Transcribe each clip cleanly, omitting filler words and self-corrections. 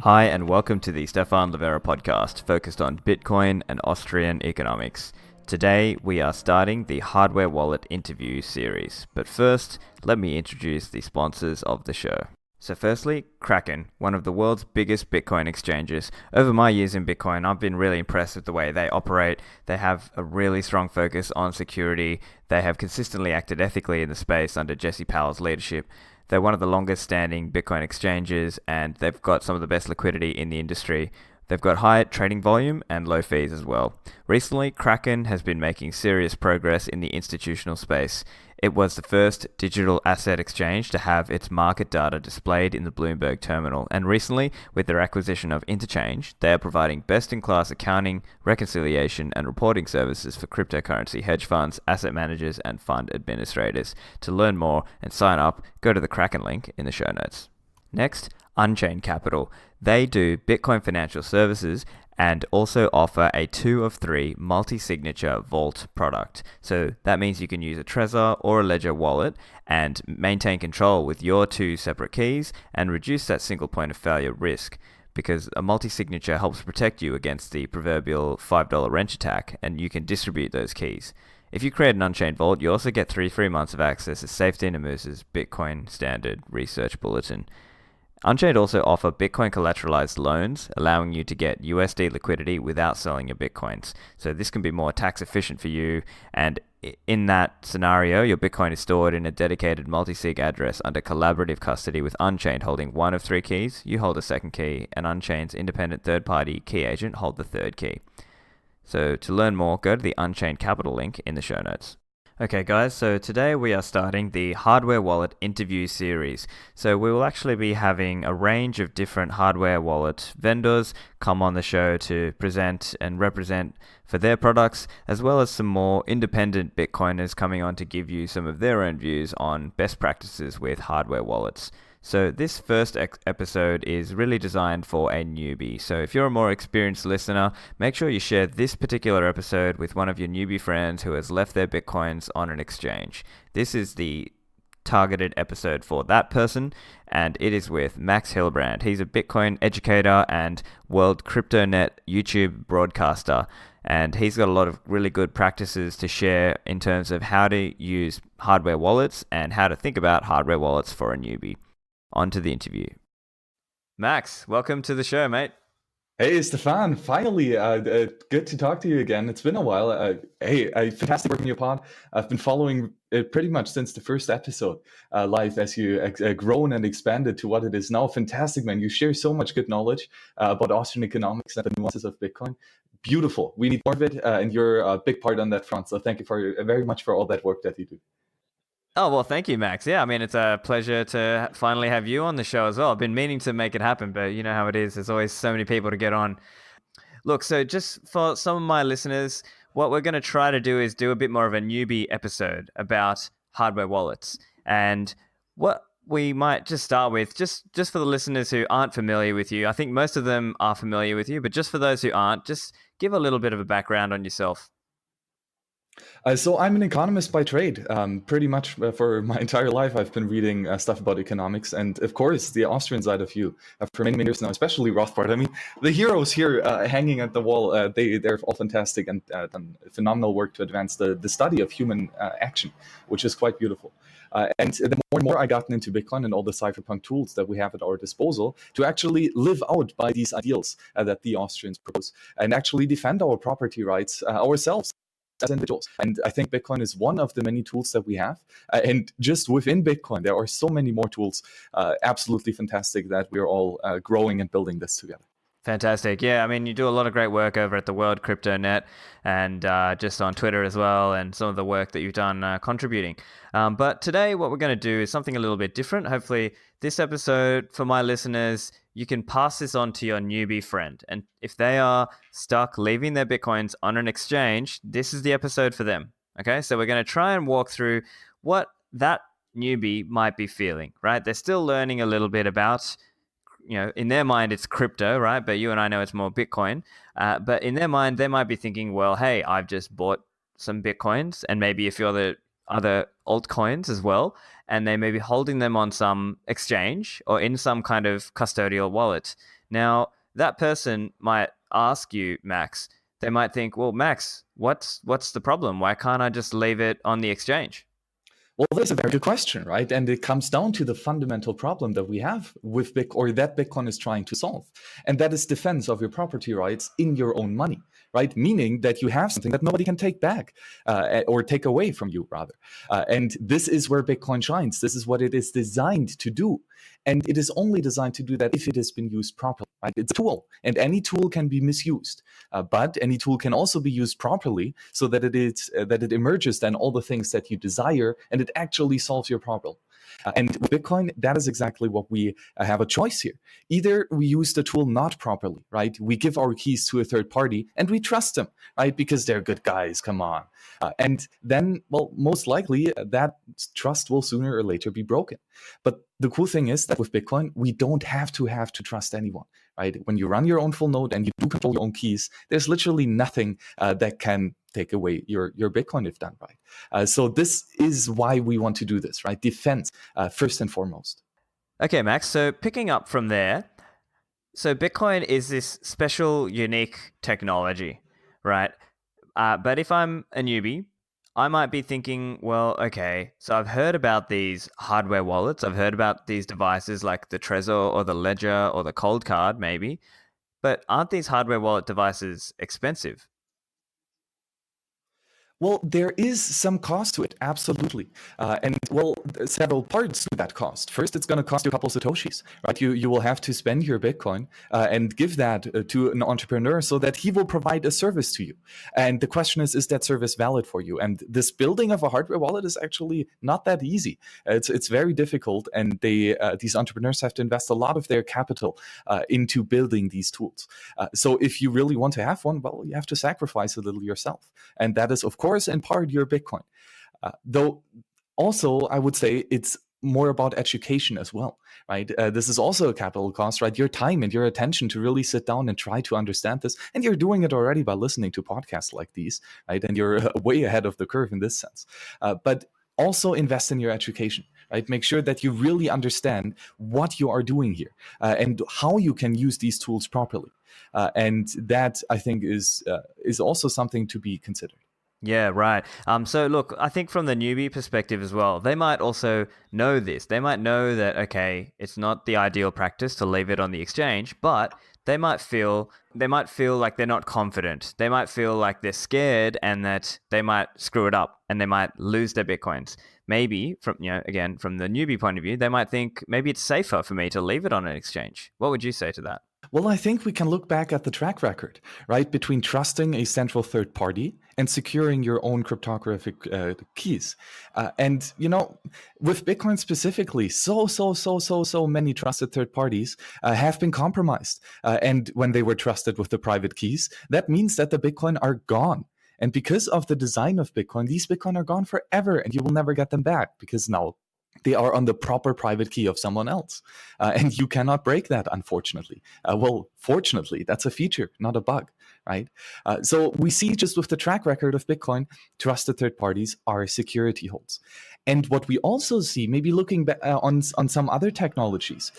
Hi, and welcome to the Stephan Livera podcast, focused on Bitcoin and Austrian economics. Today, we are starting the Hardware Wallet interview series. But first, let me introduce the sponsors of the show. So firstly, Kraken, one of the world's biggest Bitcoin exchanges. Over my years in Bitcoin, I've been really impressed with the way they operate. They have a really strong focus on security. They have consistently acted ethically in the space under Jesse Powell's leadership. They're one of the longest standing Bitcoin exchanges, and they've got some of the best liquidity in the industry. They've got high trading volume and low fees as well. Recently, Kraken has been making serious progress in the institutional space. It was the first digital asset exchange to have its market data displayed in the Bloomberg terminal, and recently, with their acquisition of Interchange, they are providing best-in-class accounting, reconciliation, and reporting services for cryptocurrency hedge funds, asset managers, and fund administrators. To learn more and sign up, go to the Kraken link in the show notes. Next, Unchained Capital. They do Bitcoin financial services and also offer a 2 of 3 multi-signature vault product. So that means you can use a Trezor or a Ledger wallet and maintain control with your 2 separate keys and reduce that single point of failure risk, because a multi-signature helps protect you against the proverbial $5 wrench attack, and you can distribute those keys. If you create an Unchained Vault, you also get 3 free months of access to Safety Namusa's Bitcoin Standard Research Bulletin. Unchained also offer Bitcoin collateralized loans, allowing you to get USD liquidity without selling your Bitcoins. So this can be more tax efficient for you, and in that scenario, your Bitcoin is stored in a dedicated multi-sig address under collaborative custody, with Unchained holding 1 of 3 keys, you hold a second key, and Unchained's independent third-party key agent hold the third key. So to learn more, go to the Unchained Capital link in the show notes. Okay guys, so today we are starting the Hardware Wallet interview series. So we will actually be having a range of different hardware wallet vendors come on the show to present and represent for their products, as well as some more independent Bitcoiners coming on to give you some of their own views on best practices with hardware wallets. So this first episode is really designed for a newbie. So if you're a more experienced listener, make sure you share this particular episode with one of your newbie friends who has left their Bitcoins on an exchange. This is the targeted episode for that person, and it is with Max Hillebrand. He's a Bitcoin educator and World CryptoNet YouTube broadcaster, and he's got a lot of really good practices to share in terms of how to use hardware wallets and how to think about hardware wallets for a newbie. On to the interview. Max, welcome to the show, mate. Hey, Stefan, finally, good to talk to you again. It's been a while. Fantastic working your pod. I've been following it pretty much since the first episode live as you grown and expanded to what it is now. Fantastic, man. You share so much good knowledge about Austrian economics and the nuances of Bitcoin. Beautiful. We need more of it, and you're a big part on that front. So thank you very much for all that work that you do. Oh, well, thank you, Max. Yeah, I mean, it's a pleasure to finally have you on the show as well. I've been meaning to make it happen, but you know how it is. There's always so many people to get on. Look, so just for some of my listeners, what we're going to try to do is do a bit more of a newbie episode about hardware wallets. And what we might just start with, just for the listeners who aren't familiar with you, I think most of them are familiar with you, but just for those who aren't, just give a little bit of a background on yourself. So I'm an economist by trade. Pretty much for my entire life, I've been reading stuff about economics, and of course, the Austrian side of you for many years now, especially Rothbard. I mean, the heroes here hanging at the wall, they're all fantastic and done phenomenal work to advance the study of human action, which is quite beautiful. And the more and more I gotten into Bitcoin and all the cypherpunk tools that we have at our disposal to actually live out by these ideals that the Austrians propose and actually defend our property rights ourselves as individuals. And I think Bitcoin is one of the many tools that we have. And just within Bitcoin, there are so many more tools, absolutely fantastic, that we're all growing and building this together. Fantastic. Yeah, I mean, you do a lot of great work over at the World CryptoNet and just on Twitter as well, and some of the work that you've done contributing. But today, what we're going to do is something a little bit different. Hopefully, this episode, for my listeners, you can pass this on to your newbie friend. And if they are stuck leaving their Bitcoins on an exchange, this is the episode for them. Okay, so we're going to try and walk through what that newbie might be feeling, right? They're still learning a little bit about, in their mind, it's crypto, right? But you and I know it's more Bitcoin. But in their mind, they might be thinking, well, hey, I've just bought some Bitcoins and maybe a few other altcoins as well. And they may be holding them on some exchange or in some kind of custodial wallet. Now, that person might ask you, Max, they might think, well, Max, what's the problem? Why can't I just leave it on the exchange? Well, that's a very good question, right? And it comes down to the fundamental problem that we have with Bitcoin, or that Bitcoin is trying to solve. And that is defense of your property rights in your own money, right? Meaning that you have something that nobody can take back or take away from you, rather. And this is where Bitcoin shines. This is what it is designed to do. And it is only designed to do that if it has been used properly, right? It's a tool, and any tool can be misused. But any tool can also be used properly so that it emerges then all the things that you desire, and it actually solves your problem. And with Bitcoin, that is exactly what we have a choice here. Either we use the tool not properly, right? We give our keys to a third party and we trust them, right? Because they're good guys, come on. And then, well, most likely that trust will sooner or later be broken. But the cool thing is that with Bitcoin, we don't have to trust anyone, right? When you run your own full node and you do control your own keys, there's literally nothing that can take away your Bitcoin if done right. So this is why we want to do this, right? Defense, first and foremost. Okay, Max, so picking up from there, so Bitcoin is this special, unique technology, right? But if I'm a newbie, I might be thinking, well, okay, so I've heard about these hardware wallets. I've heard about these devices like the Trezor or the Ledger or the Cold Card, maybe. But aren't these hardware wallet devices expensive? Well, there is some cost to it, absolutely. And well, several parts to that cost. First, it's going to cost you a couple of Satoshis, right? You will have to spend your Bitcoin and give that to an entrepreneur so that he will provide a service to you. And the question is that service valid for you? And this building of a hardware wallet is actually not that easy. It's very difficult, and these entrepreneurs have to invest a lot of their capital into building these tools. So if you really want to have one, well, you have to sacrifice a little yourself. And that is, of course, in part your Bitcoin. Though also, I would say it's more about education as well, right? This is also a capital cost, right? Your time and your attention to really sit down and try to understand this. And you're doing it already by listening to podcasts like these, right? And you're way ahead of the curve in this sense. But also invest in your education, right? Make sure that you really understand what you are doing here and how you can use these tools properly. And that, I think, is also something to be considered. Yeah, right. So look, I think from the newbie perspective as well, they might also know this. They might know that, okay, it's not the ideal practice to leave it on the exchange, but they might feel like they're not confident. They might feel like they're scared and that they might screw it up and they might lose their Bitcoins. Maybe again, from the newbie point of view, they might think maybe it's safer for me to leave it on an exchange. What would you say to that? Well, I think we can look back at the track record, right, between trusting a central third party and securing your own cryptographic keys. And, with Bitcoin specifically, so many trusted third parties have been compromised. And when they were trusted with the private keys, that means that the Bitcoin are gone. And because of the design of Bitcoin, these Bitcoin are gone forever and you will never get them back because now they are on the proper private key of someone else. And you cannot break that, unfortunately. Fortunately, that's a feature, not a bug, right? So we see just with the track record of Bitcoin, trusted third parties are security holds. And what we also see, maybe looking back on some other technologies,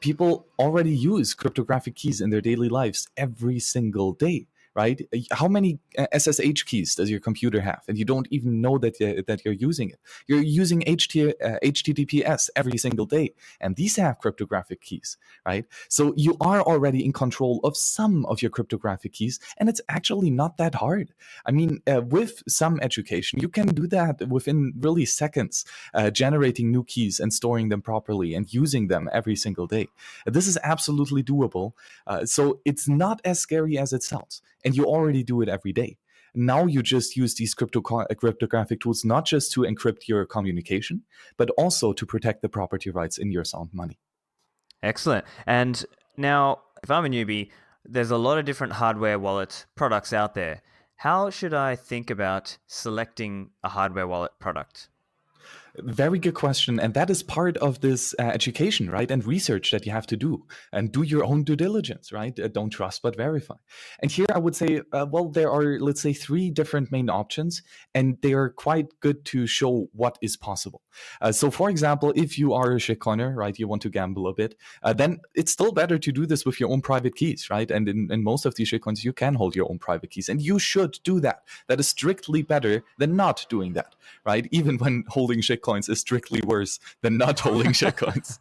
people already use cryptographic keys in their daily lives every single day. Right? How many SSH keys does your computer have? And you don't even know that you're using it. You're using HTTPS every single day. And these have cryptographic keys, right? So you are already in control of some of your cryptographic keys. And it's actually not that hard. I mean, with some education, you can do that within really seconds, generating new keys and storing them properly and using them every single day. This is absolutely doable. So it's not as scary as it sounds. And you already do it every day. Now you just use these cryptographic tools not just to encrypt your communication, but also to protect the property rights in your sound money. Excellent. And now, if I'm a newbie, there's a lot of different hardware wallet products out there. How should I think about selecting a hardware wallet product? Very good question. And that is part of this education, right? And research that you have to do, and do your own due diligence, right? Don't trust, but verify. And here I would say, well, there are, let's say, 3 different main options, and they are quite good to show what is possible. So for example, if you are a shitcoiner, right, you want to gamble a bit, then it's still better to do this with your own private keys, right? And in most of these shitcoins, you can hold your own private keys, and you should do that. That is strictly better than not doing that, right? Even when holding shitcoins is strictly worse than not holding shitcoins.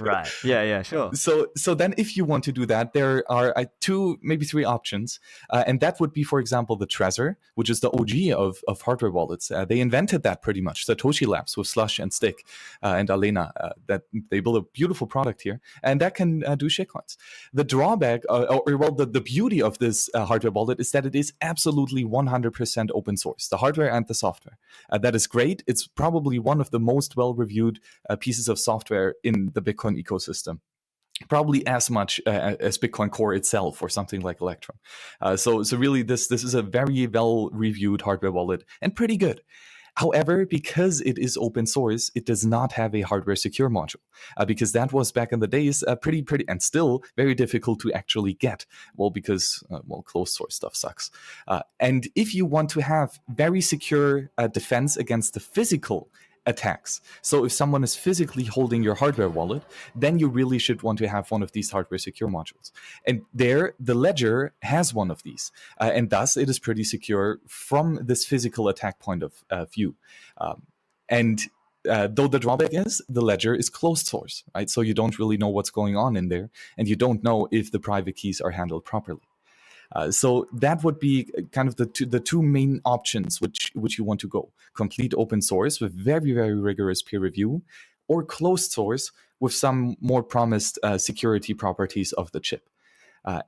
Right. Yeah, sure. So then if you want to do that, there are 2, maybe 3 options. And that would be, for example, the Trezor, which is the OG of hardware wallets. They invented that pretty much. Satoshi Labs with Slush and Stick and Alena, that they build a beautiful product here. And that can do shitcoins. The drawback, the beauty of this hardware wallet is that it is absolutely 100% open source, the hardware and the software. That is great. It's probably one of the most well-reviewed pieces of software in the Bitcoin ecosystem. Probably as much as Bitcoin Core itself or something like Electrum. So really, this is a very well-reviewed hardware wallet and pretty good. However, because it is open source, it does not have a hardware secure module, because that was back in the days pretty, and still very difficult to actually get. Well, because, closed source stuff sucks. And if you want to have very secure defense against the physical attacks. So if someone is physically holding your hardware wallet, then you really should want to have one of these hardware secure modules. And there, the ledger has one of these. And thus, it is pretty secure from this physical attack point of view. Though the drawback is, the ledger is closed source, right? So you don't really know what's going on in there, and you don't know if the private keys are handled properly. So that would be kind of the two main options which you want to go: complete open source with very, very rigorous peer review, or closed source with some more promised security properties of the chip.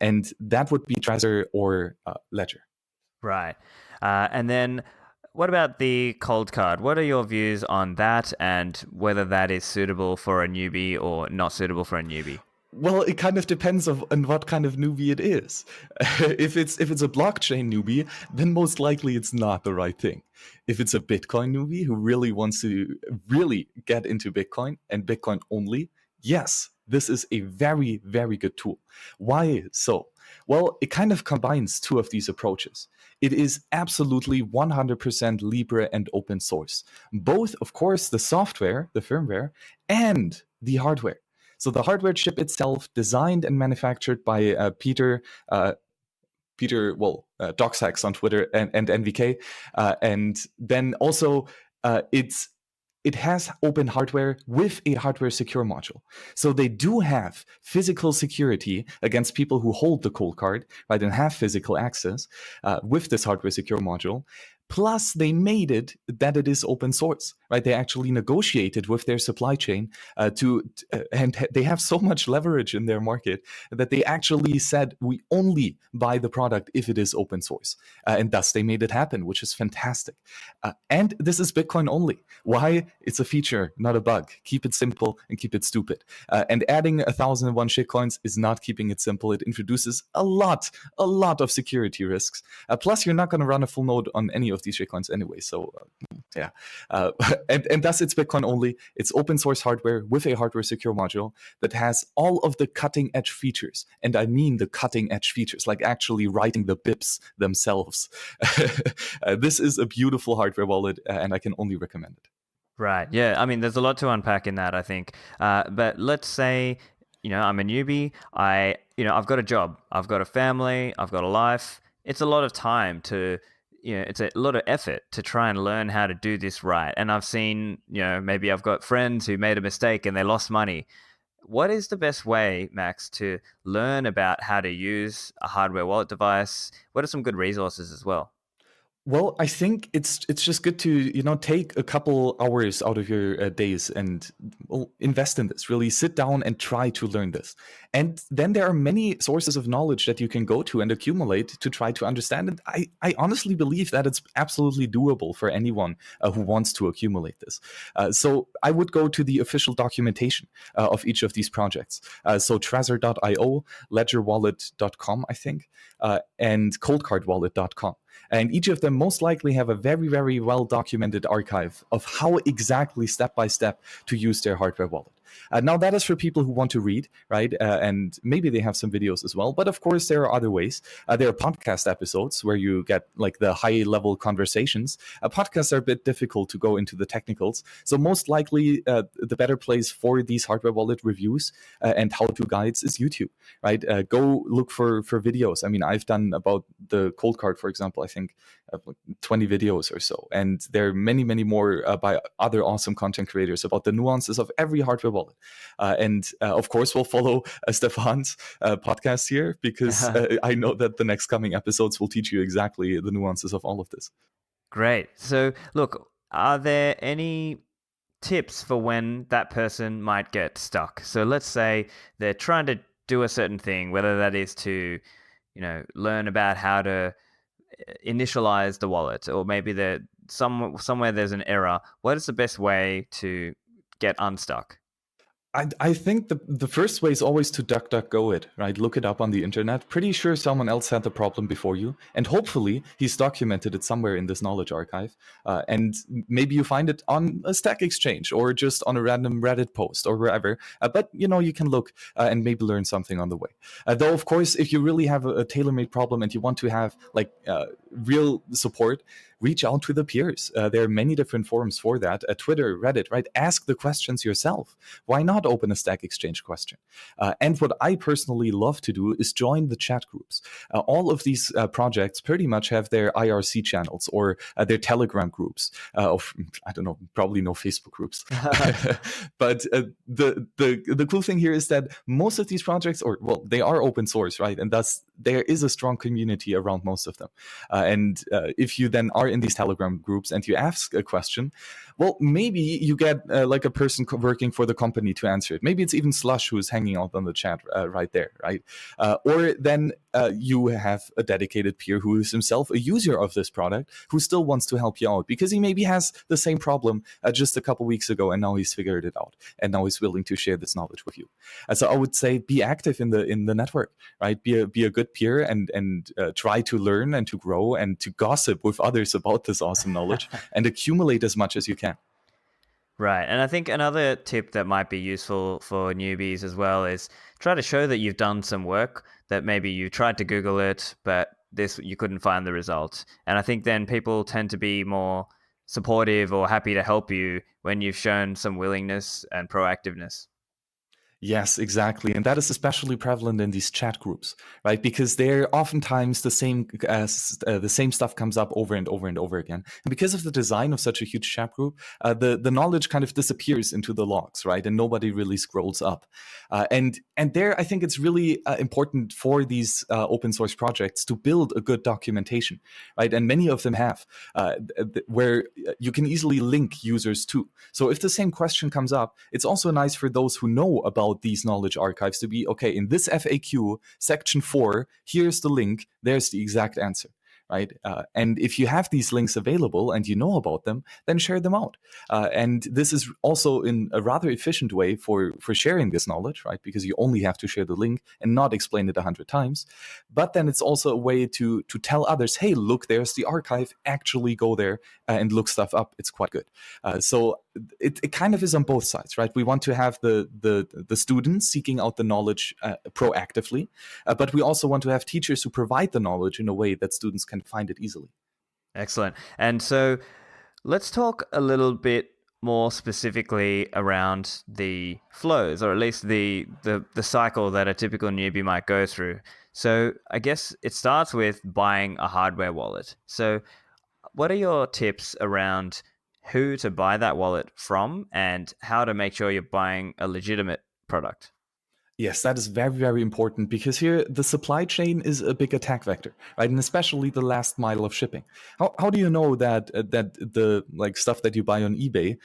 And that would be Trezor or Ledger. Right. And then what about the cold card? What are your views on that, and whether that is suitable for a newbie or not suitable for a newbie? Well, it kind of depends on what kind of newbie it is. If it's a blockchain newbie, then most likely it's not the right thing. If it's a Bitcoin newbie who really wants to really get into Bitcoin and Bitcoin only, yes, this is a very, very good tool. Why so? Well, it kind of combines 2 of these approaches. It is absolutely 100% Libre and open source. Both, of course, the software, the firmware, and the hardware. So the hardware chip itself, designed and manufactured by Peter, DocSax on Twitter and NVK, and then also it has open hardware with a hardware secure module. So they do have physical security against people who hold the cold card, right, and have physical access with this hardware secure module. Plus, they made it that it is open source, right? They actually negotiated with their supply chain and they have so much leverage in their market that they actually said, we only buy the product if it is open source. And thus they made it happen, which is fantastic. And this is Bitcoin only. Why? It's a feature, not a bug. Keep it simple and keep it stupid. And adding 1001 shitcoins is not keeping it simple. It introduces a lot of security risks. Plus, you're not going to run a full node on any of these shitcoins anyway. So and thus it's Bitcoin only. It's open source hardware with a hardware secure module that has all of the cutting edge features. And I mean the cutting edge features, like actually writing the bips themselves. This is a beautiful hardware wallet, and I can only recommend it. Right. Yeah. I mean, there's a lot to unpack in that, I think. But let's say, I'm a newbie. I've got a job. I've got a family. I've got a life. It's a lot of time to, it's a lot of effort to try and learn how to do this right. And I've seen, maybe I've got friends who made a mistake and they lost money. What is the best way, Max, to learn about how to use a hardware wallet device? What are some good resources as well? Well, I think it's just good to take a couple hours out of your days and invest in this. Really sit down and try to learn this. And then there are many sources of knowledge that you can go to and accumulate to try to understand it. I honestly believe that it's absolutely doable for anyone who wants to accumulate this. So I would go to the official documentation of each of these projects. So Trezor.io, ledgerwallet.com, I think, and coldcardwallet.com. And each of them most likely have a very, very well documented archive of how exactly step by step to use their hardware wallet. Now, that is for people who want to read, right? And maybe they have some videos as well. But of course, there are other ways. There are podcast episodes where you get like the high level conversations. Podcasts are a bit difficult to go into the technicals. So most likely, the better place for these hardware wallet reviews and how-to guides is YouTube, right? Go look for videos. I mean, I've done about the cold card, for example, I think 20 videos or so. And there are many, many more by other awesome content creators about the nuances of every hardware wallet. And of course, we'll follow Stephan's podcast here because I know that the next coming episodes will teach you exactly the nuances of all of this. Great. So, look, are there any tips for when that person might get stuck? So let's say they're trying to do a certain thing, whether that is to, learn about how to initialize the wallet, or maybe somewhere there's an error. What is the best way to get unstuck? I think the first way is always to DuckDuckGo it, right? Look it up on the internet. Pretty sure someone else had the problem before you. And hopefully he's documented it somewhere in this knowledge archive. And maybe you find it on a Stack Exchange or just on a random Reddit post or wherever. But, you can look and maybe learn something on the way. Though, of course, if you really have a tailor-made problem and you want to have real support, reach out to the peers. There are many different forums for that. Twitter, Reddit, right? Ask the questions yourself. Why not open a Stack Exchange question? And what I personally love to do is join the chat groups. All of these projects pretty much have their IRC channels or their Telegram groups. I don't know, probably no Facebook groups. But the cool thing here is that most of these projects, they are open source, right? And thus there is a strong community around most of them. And if you then are in these Telegram groups and you ask a question, well, maybe you get like a person working for the company to answer it. Maybe it's even Slush who is hanging out on the chat right there, right? Or then you have a dedicated peer who is himself a user of this product who still wants to help you out because he maybe has the same problem just a couple weeks ago and now he's figured it out and now he's willing to share this knowledge with you. So I would say be active in the network, right? Be a good peer and try to learn and to grow and to gossip with others about this awesome knowledge and accumulate as much as you can. Right. And I think another tip that might be useful for newbies as well is try to show that you've done some work, that maybe you tried to Google it, but you couldn't find the result. And I think then people tend to be more supportive or happy to help you when you've shown some willingness and proactiveness. Yes, exactly. And that is especially prevalent in these chat groups, right? Because they're oftentimes the same stuff comes up over and over and over again. And because of the design of such a huge chat group, the knowledge kind of disappears into the logs, right? And nobody really scrolls up. And there, I think it's really important for these open source projects to build a good documentation, right? And many of them have, where you can easily link users to. So if the same question comes up, it's also nice for those who know about these knowledge archives to be, okay, in this FAQ, section 4, here's the link, there's the exact answer. Right? And if you have these links available and you know about them, then share them out. And this is also in a rather efficient way for sharing this knowledge, right? Because you only have to share the link and not explain it 100 times. But then it's also a way to tell others, hey, look, there's the archive. Actually go there and look stuff up. It's quite good. So it kind of is on both sides, right? We want to have the students seeking out the knowledge proactively, but we also want to have teachers who provide the knowledge in a way that students can find it easily. Excellent. And so let's talk a little bit more specifically around the flows, or at least the cycle that a typical newbie might go through. So I guess it starts with buying a hardware wallet. So what are your tips around who to buy that wallet from and how to make sure you're buying a legitimate product? Yes, that is very, very important because here the supply chain is a big attack vector, right? And especially the last mile of shipping. How do you know that the stuff that you buy on eBay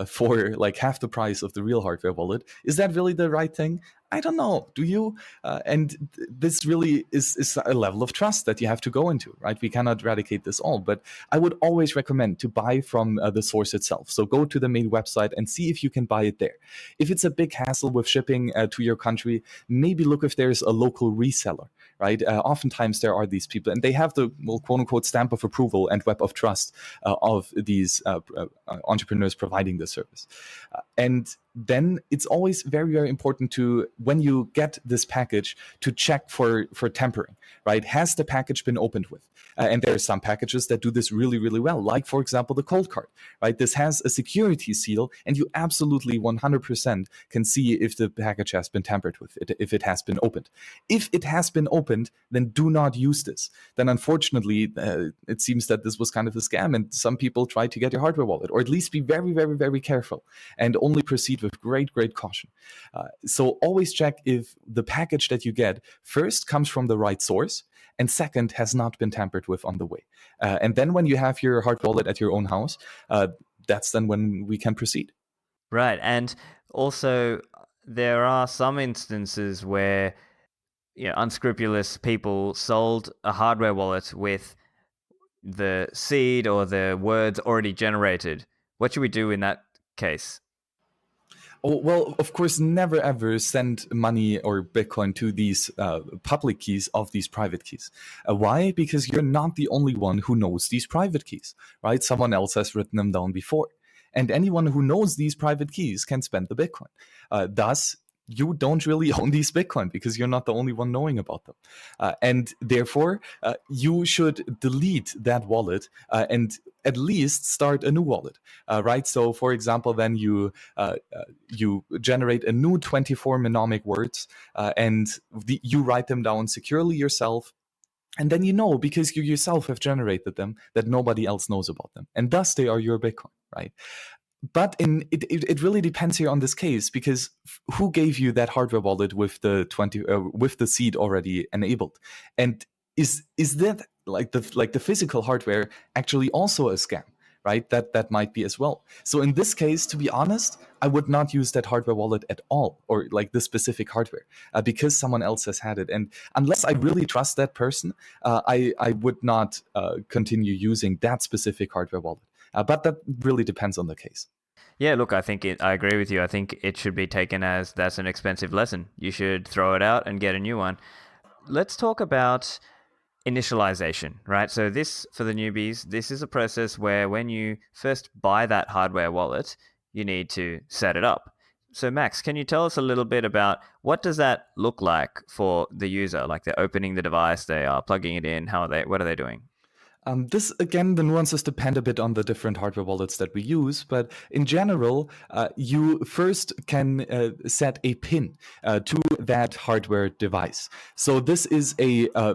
for like half the price of the real hardware wallet, is that really the right thing? I don't know. Do you? This really is a level of trust that you have to go into, right? We cannot eradicate this all, but I would always recommend to buy from the source itself. So go to the main website and see if you can buy it there. If it's a big hassle with shipping to your country, maybe look if there's a local reseller, right? Oftentimes there are these people, and they have the quote unquote stamp of approval and web of trust of these entrepreneurs providing the service. And then it's always very, very important to, when you get this package, to check for tampering, right? Has the package been opened with? And there are some packages that do this really, really well, like, for example, the cold card, right? This has a security seal, and you absolutely 100% can see if the package has been tampered with, if it has been opened. If it has been opened, then do not use this. Then, unfortunately, it seems that this was kind of a scam, and some people try to get your hardware wallet, or at least be very, very, very careful and only proceed with great, great caution. So always check if the package that you get first comes from the right source, and second, has not been tampered with on the way. And then when you have your hard wallet at your own house, that's then when we can proceed. Right. And also, there are some instances where unscrupulous people sold a hardware wallet with the seed or the words already generated. What should we do in that case? Oh, well, of course, never ever send money or Bitcoin to these public keys of these private keys. Why? Because you're not the only one who knows these private keys, right? Someone else has written them down before. And anyone who knows these private keys can spend the Bitcoin. Thus, you don't really own these Bitcoin because you're not the only one knowing about them. And therefore, you should delete that wallet and at least start a new wallet, right? So, for example, then you generate a new 24 mnemonic words and you write them down securely yourself. And then because you yourself have generated them, that nobody else knows about them. And thus they are your Bitcoin, right? But it really depends here on this case, because who gave you that hardware wallet with the with the seed already enabled? And is that like the physical hardware actually also a scam? Right, that might be as well. So in this case, to be honest, I would not use that hardware wallet at all, or like this specific hardware, because someone else has had it. And unless I really trust that person, I would not continue using that specific hardware wallet. But that really depends on the case. Yeah, look, I agree with you. I think it should be taken as that's an expensive lesson. You should throw it out and get a new one. Let's talk about initialization, right? So this, for the newbies, this is a process where when you first buy that hardware wallet, you need to set it up. So Max, can you tell us a little bit about what does that look like for the user? Like, they're opening the device, they are plugging it in, what are they doing? This, again, the nuances depend a bit on the different hardware wallets that we use, but in general, you first can set a pin to that hardware device. So this is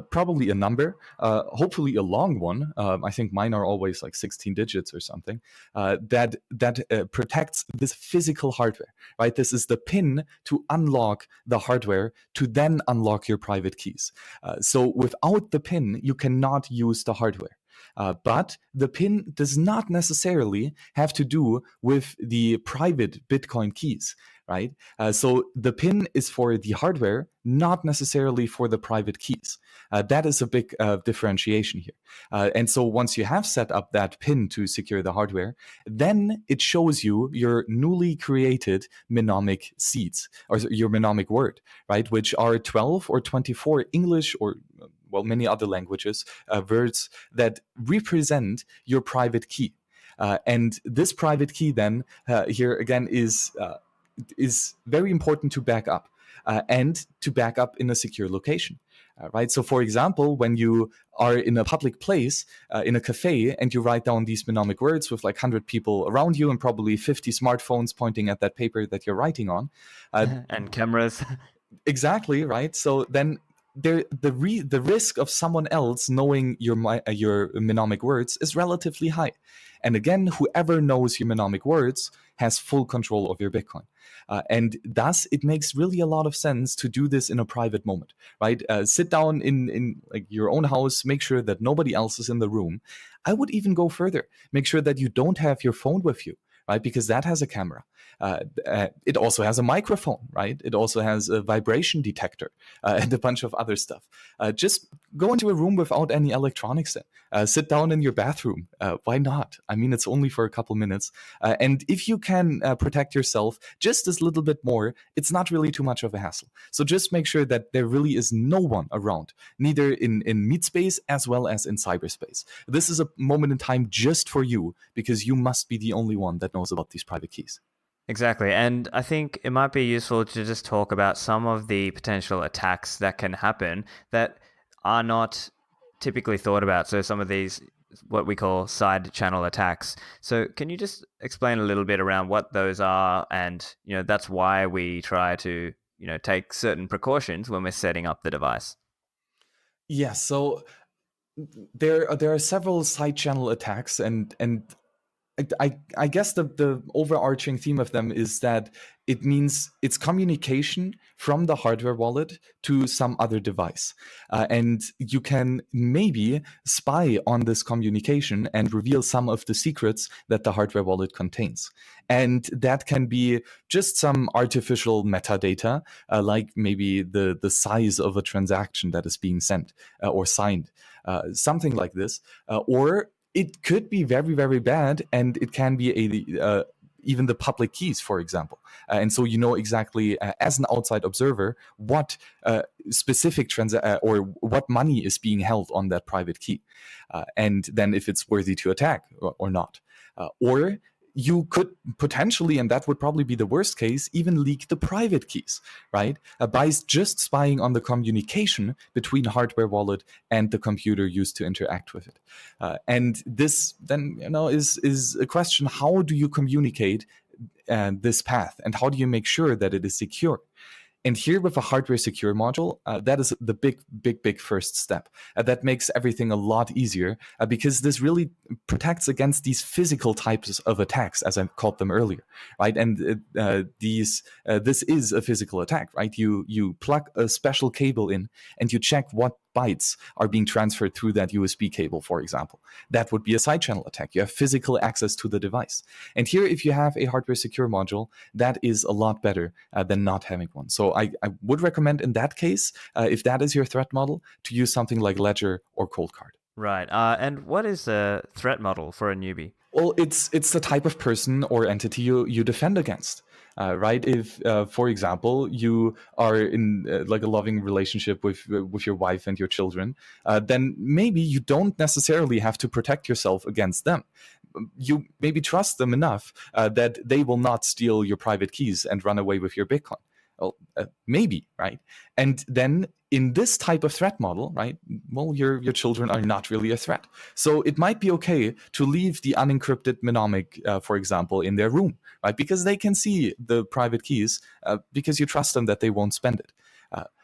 probably a number, hopefully a long one. I think mine are always like 16 digits or something, that protects this physical hardware, right? This is the pin to unlock the hardware to then unlock your private keys. So without the pin, you cannot use the hardware. But the PIN does not necessarily have to do with the private Bitcoin keys, right? So the PIN is for the hardware, not necessarily for the private keys. That is a big differentiation here. And so once you have set up that PIN to secure the hardware, then it shows you your newly created mnemonic seeds, or your mnemonic word, right? Which are 12 or 24 English or many other languages, words that represent your private key. And this private key then, here again, is very important to back up, and to back up in a secure location. Right. So, for example, when you are in a public place, in a cafe, and you write down these mnemonic words with like 100 people around you and probably 50 smartphones pointing at that paper that you're writing on, and cameras. Exactly, right. So then the risk of someone else knowing your mnemonic words is relatively high. And again, whoever knows your mnemonic words has full control of your Bitcoin. And thus, it makes really a lot of sense to do this in a private moment, right? Sit down in like your own house, make sure that nobody else is in the room. I would even go further. Make sure that you don't have your phone with you, right? Because that has a camera. It also has a microphone, right? It also has a vibration detector and a bunch of other stuff. Just go into a room without any electronics in. Sit down in your bathroom. Why not? I mean, it's only for a couple minutes. And if you can protect yourself just a little bit more, it's not really too much of a hassle. So just make sure that there really is no one around, neither in meat space as well as in cyberspace. This is a moment in time just for you, because you must be the only one that knows about these private keys. Exactly. And I think it might be useful to just talk about some of the potential attacks that can happen that are not typically thought about. So some of these, what we call side channel attacks. So can you just explain a little bit around what those are? And, that's why we try to, take certain precautions when we're setting up the device. Yeah, so there are several side channel attacks, and I guess the overarching theme of them is that it means it's communication from the hardware wallet to some other device. And you can maybe spy on this communication and reveal some of the secrets that the hardware wallet contains. And that can be just some artificial metadata, like maybe the size of a transaction that is being sent or signed, something like this. Or it could be very, very bad, and it can be even the public keys, for example. And so you know exactly, as an outside observer, what specific or what money is being held on that private key. And then if it's worthy to attack or not. Or you could potentially, and that would probably be the worst case, even leak the private keys, right? By just spying on the communication between hardware wallet and the computer used to interact with it. And this then, is a question: how do you communicate this path, and how do you make sure that it is secure? And here, with a hardware secure module, that is the big first step. That makes everything a lot easier, because this really protects against these physical types of attacks, as I called them earlier, right? And this is a physical attack, right? You plug a special cable in, and you check what bytes are being transferred through that USB cable, for example. That would be a side channel attack. You have physical access to the device. And here, if you have a hardware secure module, that is a lot better than not having one. So I would recommend, in that case, if that is your threat model, to use something like Ledger or Coldcard. Right. And what is a threat model for a newbie? Well, it's the type of person or entity you defend against. Right? If, for example, you are in like a loving relationship with your wife and your children, then maybe you don't necessarily have to protect yourself against them. You maybe trust them enough that they will not steal your private keys and run away with your Bitcoin. Well, maybe, right? And then in this type of threat model, right, well, your children are not really a threat. So it might be okay to leave the unencrypted mnemonic, for example, in their room, right? Because they can see the private keys because you trust them that they won't spend it.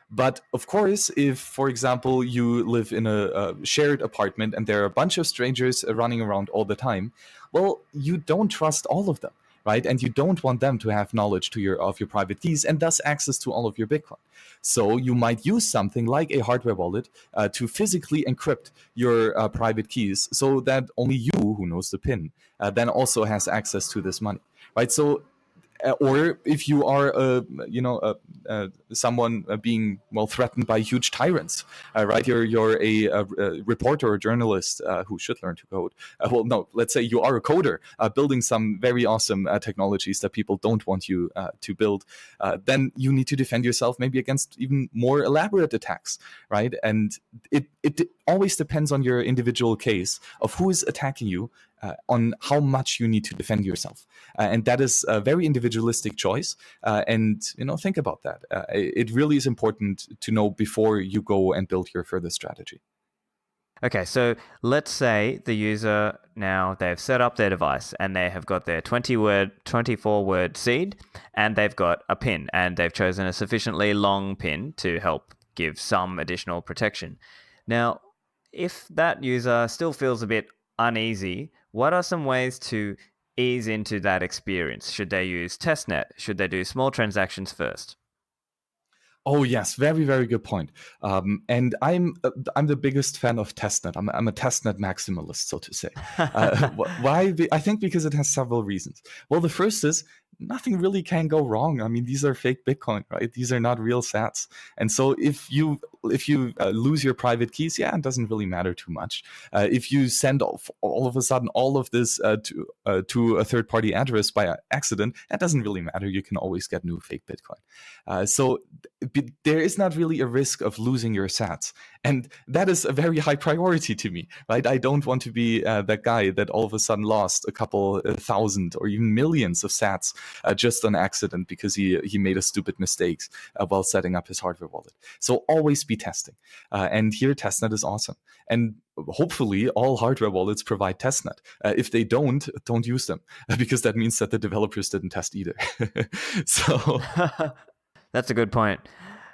But of course, if, for example, you live in a shared apartment and there are a bunch of strangers running around all the time, well, you don't trust all of them, right? And you don't want them to have knowledge of your private keys and thus access to all of your Bitcoin. So you might use something like a hardware wallet to physically encrypt your private keys, so that only you, who knows the PIN, then also has access to this money, right? So or if you are, someone being threatened by huge tyrants, right? You're a reporter or journalist who should learn to code. Let's say you are a coder building some very awesome technologies that people don't want you to build. Then you need to defend yourself maybe against even more elaborate attacks, right? And it always depends on your individual case of who is attacking you, on how much you need to defend yourself. And that is a very individualistic choice. And think about that. It really is important to know before you go and build your further strategy. Okay, so let's say the user now, they've set up their device and they have got their 24-word seed, and they've got a PIN, and they've chosen a sufficiently long PIN to help give some additional protection. Now, if that user still feels a bit uneasy, what are some ways to ease into that experience? Should they use testnet? Should they do small transactions first? Oh yes, very very good point. And I'm the biggest fan of testnet. I'm a testnet maximalist, so to say. Why? I think because it has several reasons. Well, the first is nothing really can go wrong. I mean, these are fake Bitcoin, right? These are not real sats. And so if you lose your private keys, yeah, it doesn't really matter too much. If you send all of a sudden all of this to a third party address by accident, that doesn't really matter. You can always get new fake Bitcoin. So there is not really a risk of losing your sats, and that is a very high priority to me, right? I don't want to be that guy that all of a sudden lost a couple thousand or even millions of sats just on accident because he made a stupid mistake while setting up his hardware wallet. So always be testing, and here testnet is awesome, and hopefully all hardware wallets provide testnet. If they don't use them, because that means that the developers didn't test either. So That's a good point.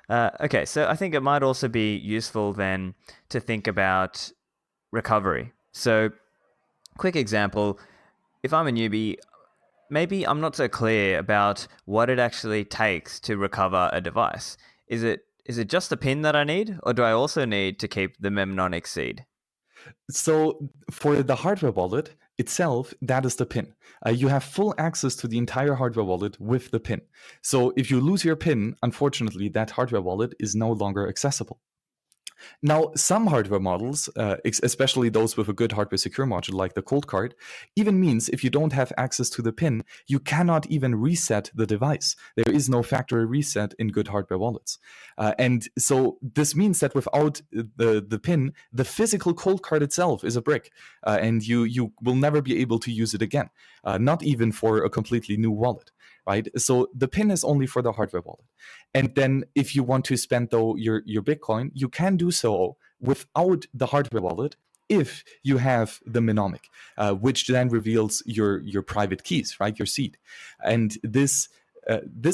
Okay, so I think it might also be useful then to think about recovery. So, quick example, if I'm a newbie, maybe I'm not so clear about what it actually takes to recover a device. Is it just the pin that I need, or do I also need to keep the mnemonic seed? So for the hardware wallet itself, that is the pin. You have full access to the entire hardware wallet with the pin. So if you lose your pin, unfortunately, that hardware wallet is no longer accessible. Now, some hardware models, especially those with a good hardware secure module like the cold card, even means if you don't have access to the pin, you cannot even reset the device. There is no factory reset in good hardware wallets. And so this means that without the pin, the physical cold card itself is a brick, and you will never be able to use it again, not even for a completely new wallet. Right? So the pin is only for the hardware wallet. And then if you want to spend though your Bitcoin, you can do so without the hardware wallet if you have the mnemonic, which then reveals your private keys, right? Your seed. And this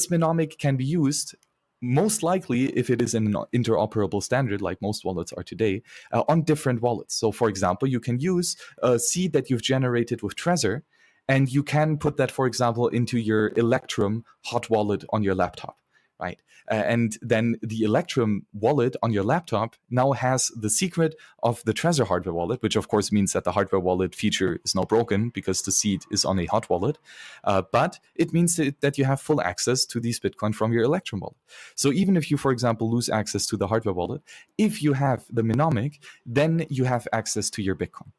mnemonic can be used most likely if it is an interoperable standard like most wallets are today, on different wallets. So for example, you can use a seed that you've generated with Trezor, and you can put that, for example, into your Electrum hot wallet on your laptop, right? And then the Electrum wallet on your laptop now has the secret of the Trezor hardware wallet, which of course means that the hardware wallet feature is now broken because the seed is on a hot wallet. But it means that you have full access to these Bitcoin from your Electrum wallet. So even if you, for example, lose access to the hardware wallet, if you have the mnemonic, then you have access to your Bitcoin.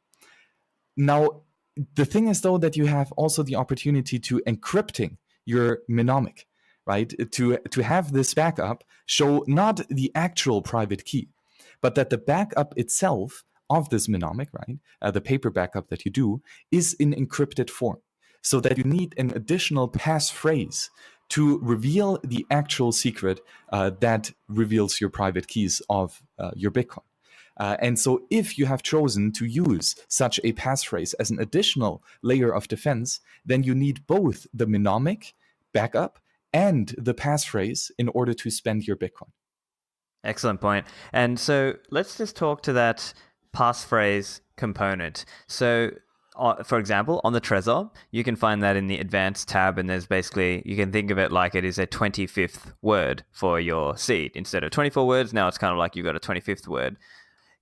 Now, the thing is, though, that you have also the opportunity to encrypting your mnemonic, right? To have this backup show not the actual private key, but that the backup itself of this mnemonic, right? The paper backup that you do is in encrypted form, so that you need an additional passphrase to reveal the actual secret that reveals your private keys of your Bitcoin. And so if you have chosen to use such a passphrase as an additional layer of defense, then you need both the mnemonic backup and the passphrase in order to spend your Bitcoin. Excellent point. And so let's just talk to that passphrase component. So for example, on the Trezor, you can find that in the advanced tab, and there's basically, you can think of it like it is a 25th word for your seed. Instead of 24 words, now it's kind of like you've got a 25th word.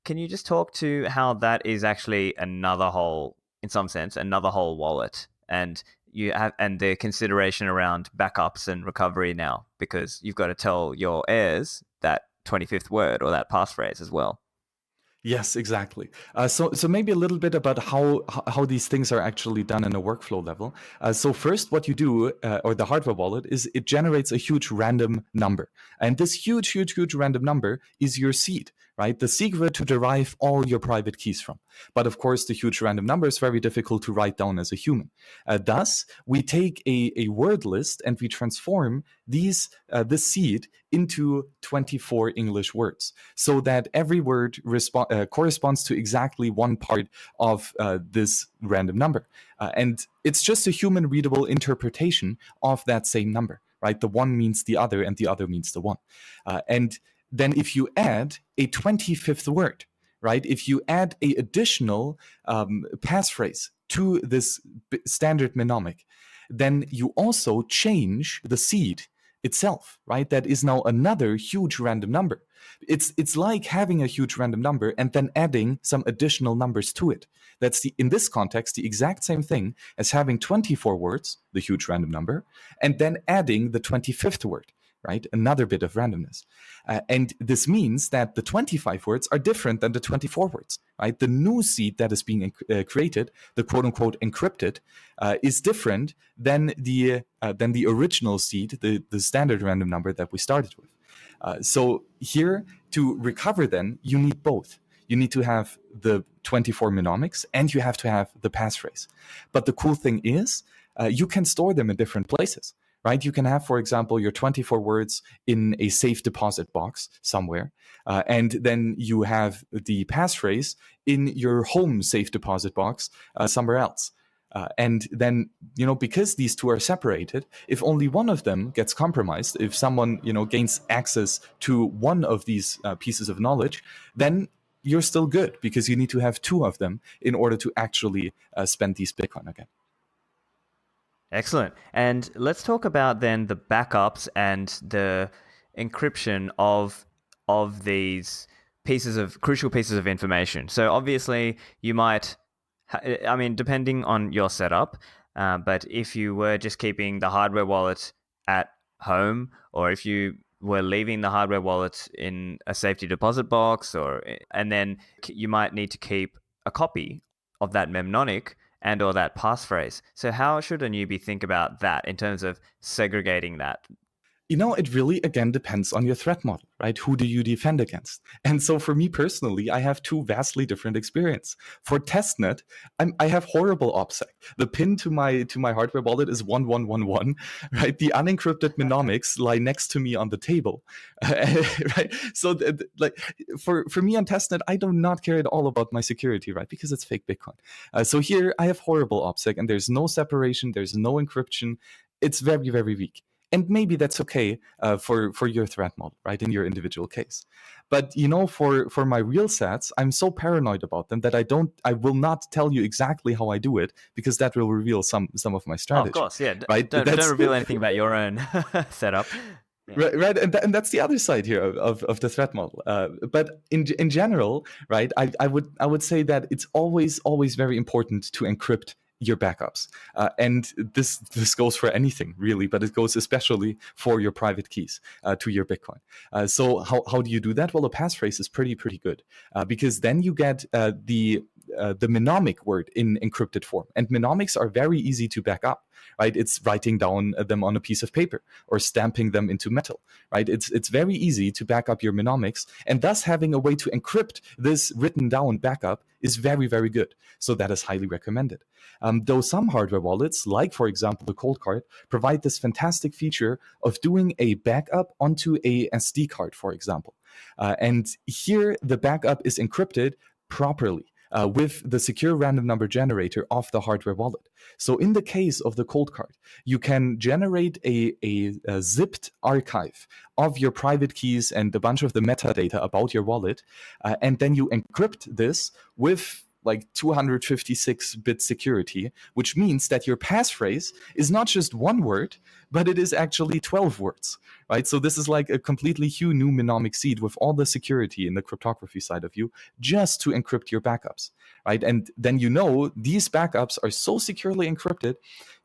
Can you just talk to how that is actually another whole, in some sense, another whole wallet, and you have, and the consideration around backups and recovery now, because you've got to tell your heirs that 25th word or that passphrase as well. Yes, exactly. So maybe a little bit about how these things are actually done in a workflow level. So first, what you do, or the hardware wallet, is it generates a huge random number, and this huge random number is your seed, right? The secret to derive all your private keys from. But of course, the huge random number is very difficult to write down as a human. Thus, we take a word list and we transform this seed into 24 English words, so that every word corresponds to exactly one part of this random number. And it's just a human readable interpretation of that same number, right? The one means the other and the other means the one. And then if you add a 25th word, right? If you add a additional passphrase to this standard mnemonic, then you also change the seed itself, right? That is now another huge random number. It's like having a huge random number and then adding some additional numbers to it. That's in this context the exact same thing as having 24 words, the huge random number, and then adding the 25th word, right? Another bit of randomness. And this means that the 25 words are different than the 24 words, right? The new seed that is being created, the quote unquote encrypted, is different than the original seed, the standard random number that we started with. So here, to recover then, you need both. You need to have the 24 mnemonics and you have to have the passphrase. But the cool thing is, you can store them in different places, right? You can have, for example, your 24 words in a safe deposit box somewhere, and then you have the passphrase in your home safe deposit box somewhere else. And then, because these two are separated, if only one of them gets compromised, if someone, gains access to one of these pieces of knowledge, then you're still good because you need to have two of them in order to actually spend these Bitcoin again. Excellent. And let's talk about then the backups and the encryption of these crucial pieces of information. So obviously you might, depending on your setup, but if you were just keeping the hardware wallet at home, or if you were leaving the hardware wallet in a safety deposit box, and then you might need to keep a copy of that mnemonic and or that passphrase. So how should a newbie think about that in terms of segregating that? It really, again, depends on your threat model, right? Who do you defend against? And so for me personally, I have two vastly different experience. For testnet, I have horrible OPSEC. The pin to my hardware wallet is 1111, right? The unencrypted mnemonics lie next to me on the table, right? So for me on testnet, I do not care at all about my security, right? Because it's fake Bitcoin. So here I have horrible OPSEC and there's no separation, there's no encryption. It's very, very weak. And maybe that's okay for your threat model, right, in your individual case. But for my real sets, I'm so paranoid about them that I will not tell you exactly how I do it because that will reveal some of my strategy. Oh, of course, yeah. Right? Don't reveal anything about your own setup. Yeah. Right, and that's the other side here of the threat model. But in general, right, I would say that it's always very important to encrypt your backups, and this goes for anything really, but it goes especially for your private keys to your Bitcoin. So how do you do that? Well, a passphrase is pretty good because then you get the mnemonic word in encrypted form, and mnemonics are very easy to back up. Right, it's writing down them on a piece of paper or stamping them into metal. Right, it's very easy to back up your mnemonics, and thus having a way to encrypt this written down backup is very, very good. So that is highly recommended. Though some hardware wallets, like for example the Coldcard, provide this fantastic feature of doing a backup onto a SD card, for example. And here the backup is encrypted properly. With the secure random number generator of the hardware wallet. So in the case of the Coldcard, you can generate a zipped archive of your private keys and a bunch of the metadata about your wallet, and then you encrypt this with like 256-bit security, which means that your passphrase is not just one word, but it is actually 12 words, right? So this is like a completely new mnemonic seed with all the security in the cryptography side of you just to encrypt your backups, right? And then these backups are so securely encrypted,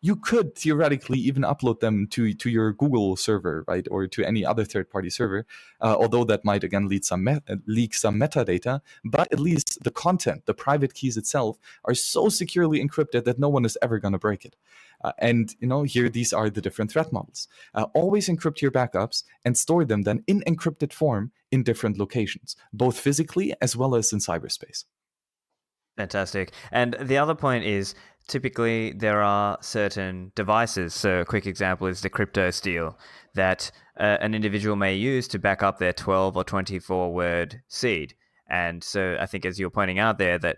you could theoretically even upload them to your Google server, right? Or to any other third-party server, although that might again leak some metadata, but at least the content, the private keys itself, are so securely encrypted that no one is ever going to break it. And here these are the different threat models. Always encrypt your backups and store them then in encrypted form in different locations, both physically as well as in cyberspace. Fantastic. And the other point is typically there are certain devices. So a quick example is the crypto steal that an individual may use to back up their 12 or 24 word seed. And so I think, as you're pointing out there, that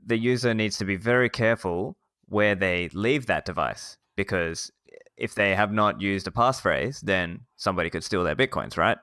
the user needs to be very careful where they leave that device, because if they have not used a passphrase, then somebody could steal their Bitcoins, right?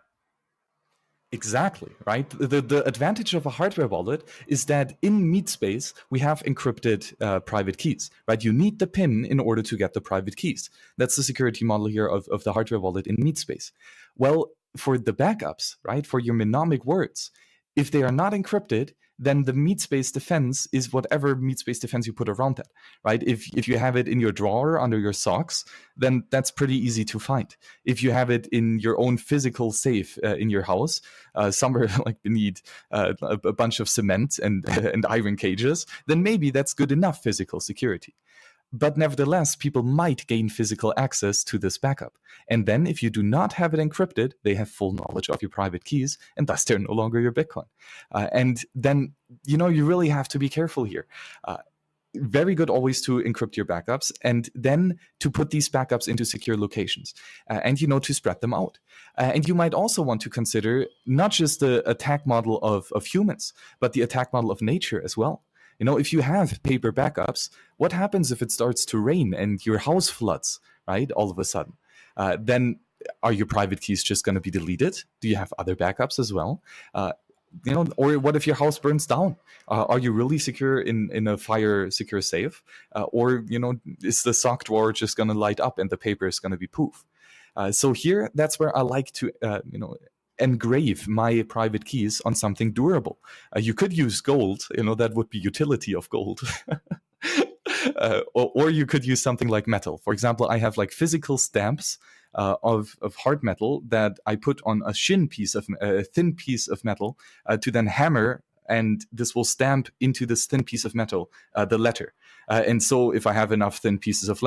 Exactly, right? The advantage of a hardware wallet is that in MeetSpace, we have encrypted private keys, right? You need the PIN in order to get the private keys. That's the security model here of the hardware wallet in MeetSpace. Well, for the backups, right, for your mnemonic words, if they are not encrypted, then the MeetSpace defense is whatever MeetSpace defense you put around that, right? If you have it in your drawer under your socks, then that's pretty easy to find. If you have it in your own physical safe in your house, somewhere like beneath a bunch of cement and and iron cages, then maybe that's good enough physical security. But nevertheless, people might gain physical access to this backup. And then if you do not have it encrypted, they have full knowledge of your private keys, and thus they're no longer your Bitcoin. And then, you really have to be careful here. Very good always to encrypt your backups and then to put these backups into secure locations and to spread them out. And you might also want to consider not just the attack model of humans, but the attack model of nature as well. If you have paper backups, what happens if it starts to rain and your house floods, right, all of a sudden? Then are your private keys just going to be deleted? Do you have other backups as well? Or what if your house burns down? Are you really secure in a fire secure safe? Or is the sock drawer just going to light up and the paper is going to be poof? So here, that's where I like to, engrave my private keys on something durable. You could use gold, that would be utility of gold. Or you could use something like metal. For example, I have like physical stamps of hard metal that I put on a thin piece of metal to then hammer, and this will stamp into this thin piece of metal the letter. And so if I have enough thin pieces of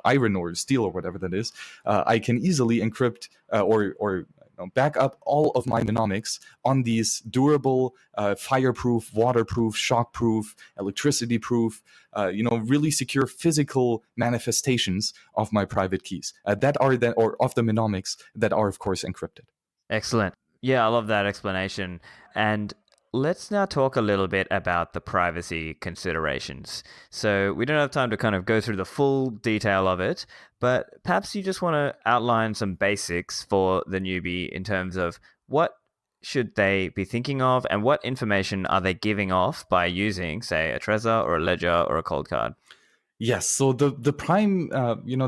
iron or steel or whatever that is, I can easily encrypt or back up all of my mnemonics on these durable, fireproof, waterproof, shockproof, electricity-proof, really secure physical manifestations of my private keys or of the mnemonics that are, of course, encrypted. Excellent. Yeah, I love that explanation. And let's now talk a little bit about the privacy considerations. So we don't have time to kind of go through the full detail of it, but perhaps you just want to outline some basics for the newbie in terms of what should they be thinking of and what information are they giving off by using, say, a Trezor or a Ledger or a cold card? Yes, so the prime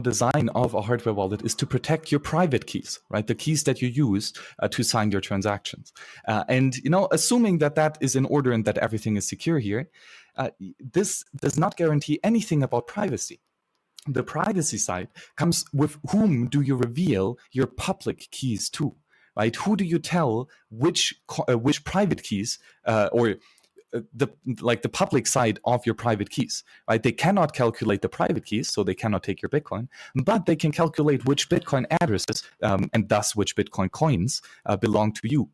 design of a hardware wallet is to protect your private keys, right? The keys that you use to sign your transactions. And assuming that is in order and that everything is secure here, this does not guarantee anything about privacy. The privacy side comes with whom do you reveal your public keys to, right? Who do you tell which private keys or the public side of your private keys, right? They cannot calculate the private keys, so they cannot take your Bitcoin, but they can calculate which Bitcoin addresses and thus which Bitcoin coins belong to you.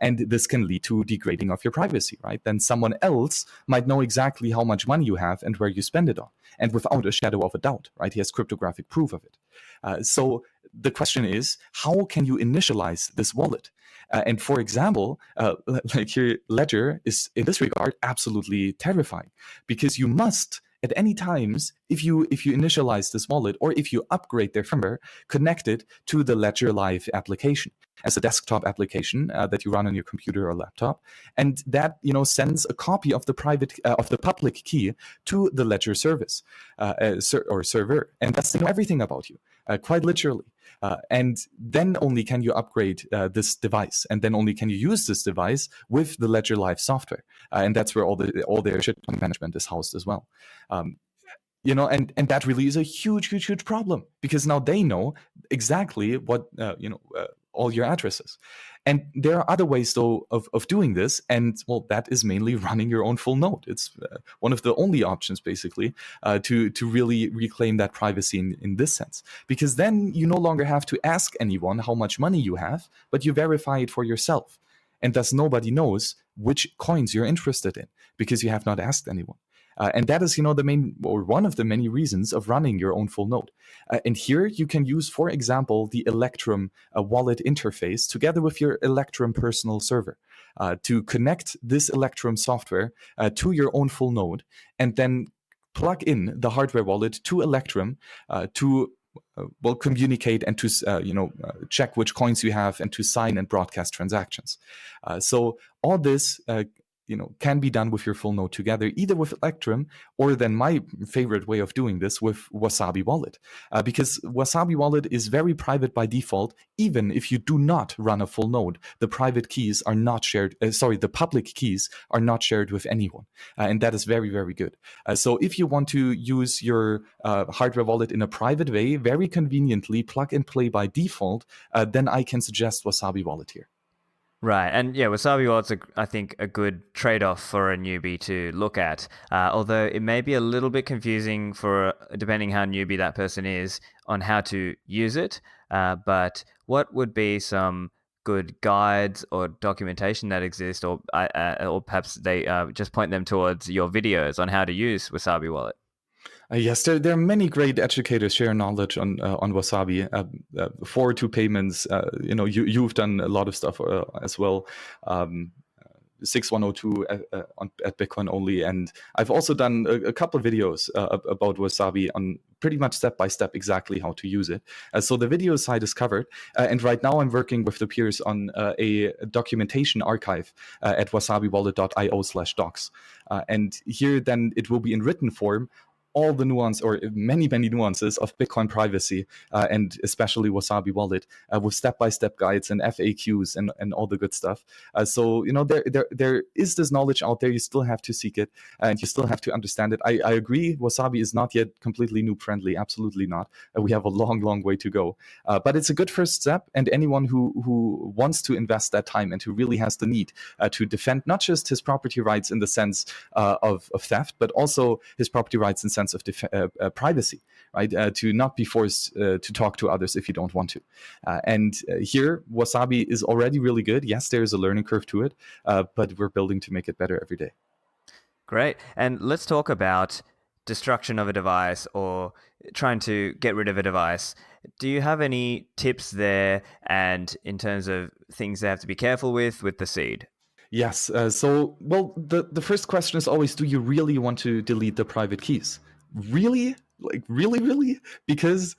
And this can lead to degrading of your privacy, right? Then someone else might know exactly how much money you have and where you spend it on, and without a shadow of a doubt, right? He has cryptographic proof of it. So the question is, how can you initialize this wallet? And for example, like your Ledger is in this regard absolutely terrifying, because you must at any times, if you initialize this wallet or if you upgrade their firmware, connect it to the Ledger Live application as a desktop application that you run on your computer or laptop, and that sends a copy of the public key to the Ledger service or server, and that's everything about you, quite literally. And then only can you upgrade this device, and then only can you use this device with the Ledger Live software, and that's where all their shitcoin management is housed as well. And that really is a huge problem, because now they know exactly what all your addresses. And there are other ways though of doing this, and well, that is mainly running your own full node. It's one of the only options basically to really reclaim that privacy in this sense, because then you no longer have to ask anyone how much money you have, but you verify it for yourself, and thus nobody knows which coins you're interested in because you have not asked anyone. And that is, the main or one of the many reasons of running your own full node. And here you can use, for example, the Electrum wallet interface together with your Electrum personal server to connect this Electrum software to your own full node, and then plug in the hardware wallet to Electrum to communicate and to check which coins you have and to sign and broadcast transactions. So all this can be done with your full node together, either with Electrum or then my favorite way of doing this with Wasabi Wallet, because Wasabi Wallet is very private by default. Even if you do not run a full node, the private keys are not shared. The public keys are not shared with anyone, and that is very, very good. So if you want to use your hardware wallet in a private way, very conveniently plug and play by default, then I can suggest Wasabi Wallet here. Right, and yeah, Wasabi Wallet's, I think, a good trade-off for a newbie to look at, although it may be a little bit confusing for, depending how newbie that person is, on how to use it, but what would be some good guides or documentation that exist, or perhaps they just point them towards your videos on how to use Wasabi Wallet? Yes, there are many great educators share knowledge on Wasabi. 402 payments. You've done a lot of stuff as well. 6102 at Bitcoin only, and I've also done a couple of videos about Wasabi on pretty much step by step exactly how to use it. So the video side is covered, and right now I'm working with the peers on a documentation archive at wasabiwallet.io/docs, and here then it will be in written form all the nuance, or many nuances of Bitcoin privacy, and especially Wasabi Wallet, with step-by-step guides and FAQs and all the good stuff. So there is this knowledge out there. You still have to seek it, and you still have to understand it. I agree. Wasabi is not yet completely noob friendly. Absolutely not. We have a long way to go. But it's a good first step. And anyone who wants to invest that time and who really has the need to defend not just his property rights in the sense of theft, but also his property rights in sense of privacy, right? To not be forced to talk to others if you don't want to. And here, Wasabi is already really good. Yes, there is a learning curve to it, but we're building to make it better every day. Great. And let's talk about destruction of a device or trying to get rid of a device. Do you have any tips there, and in terms of things they have to be careful with the seed? Yes. The first question is always, do you really want to delete the private keys? Really? Like, really? Because,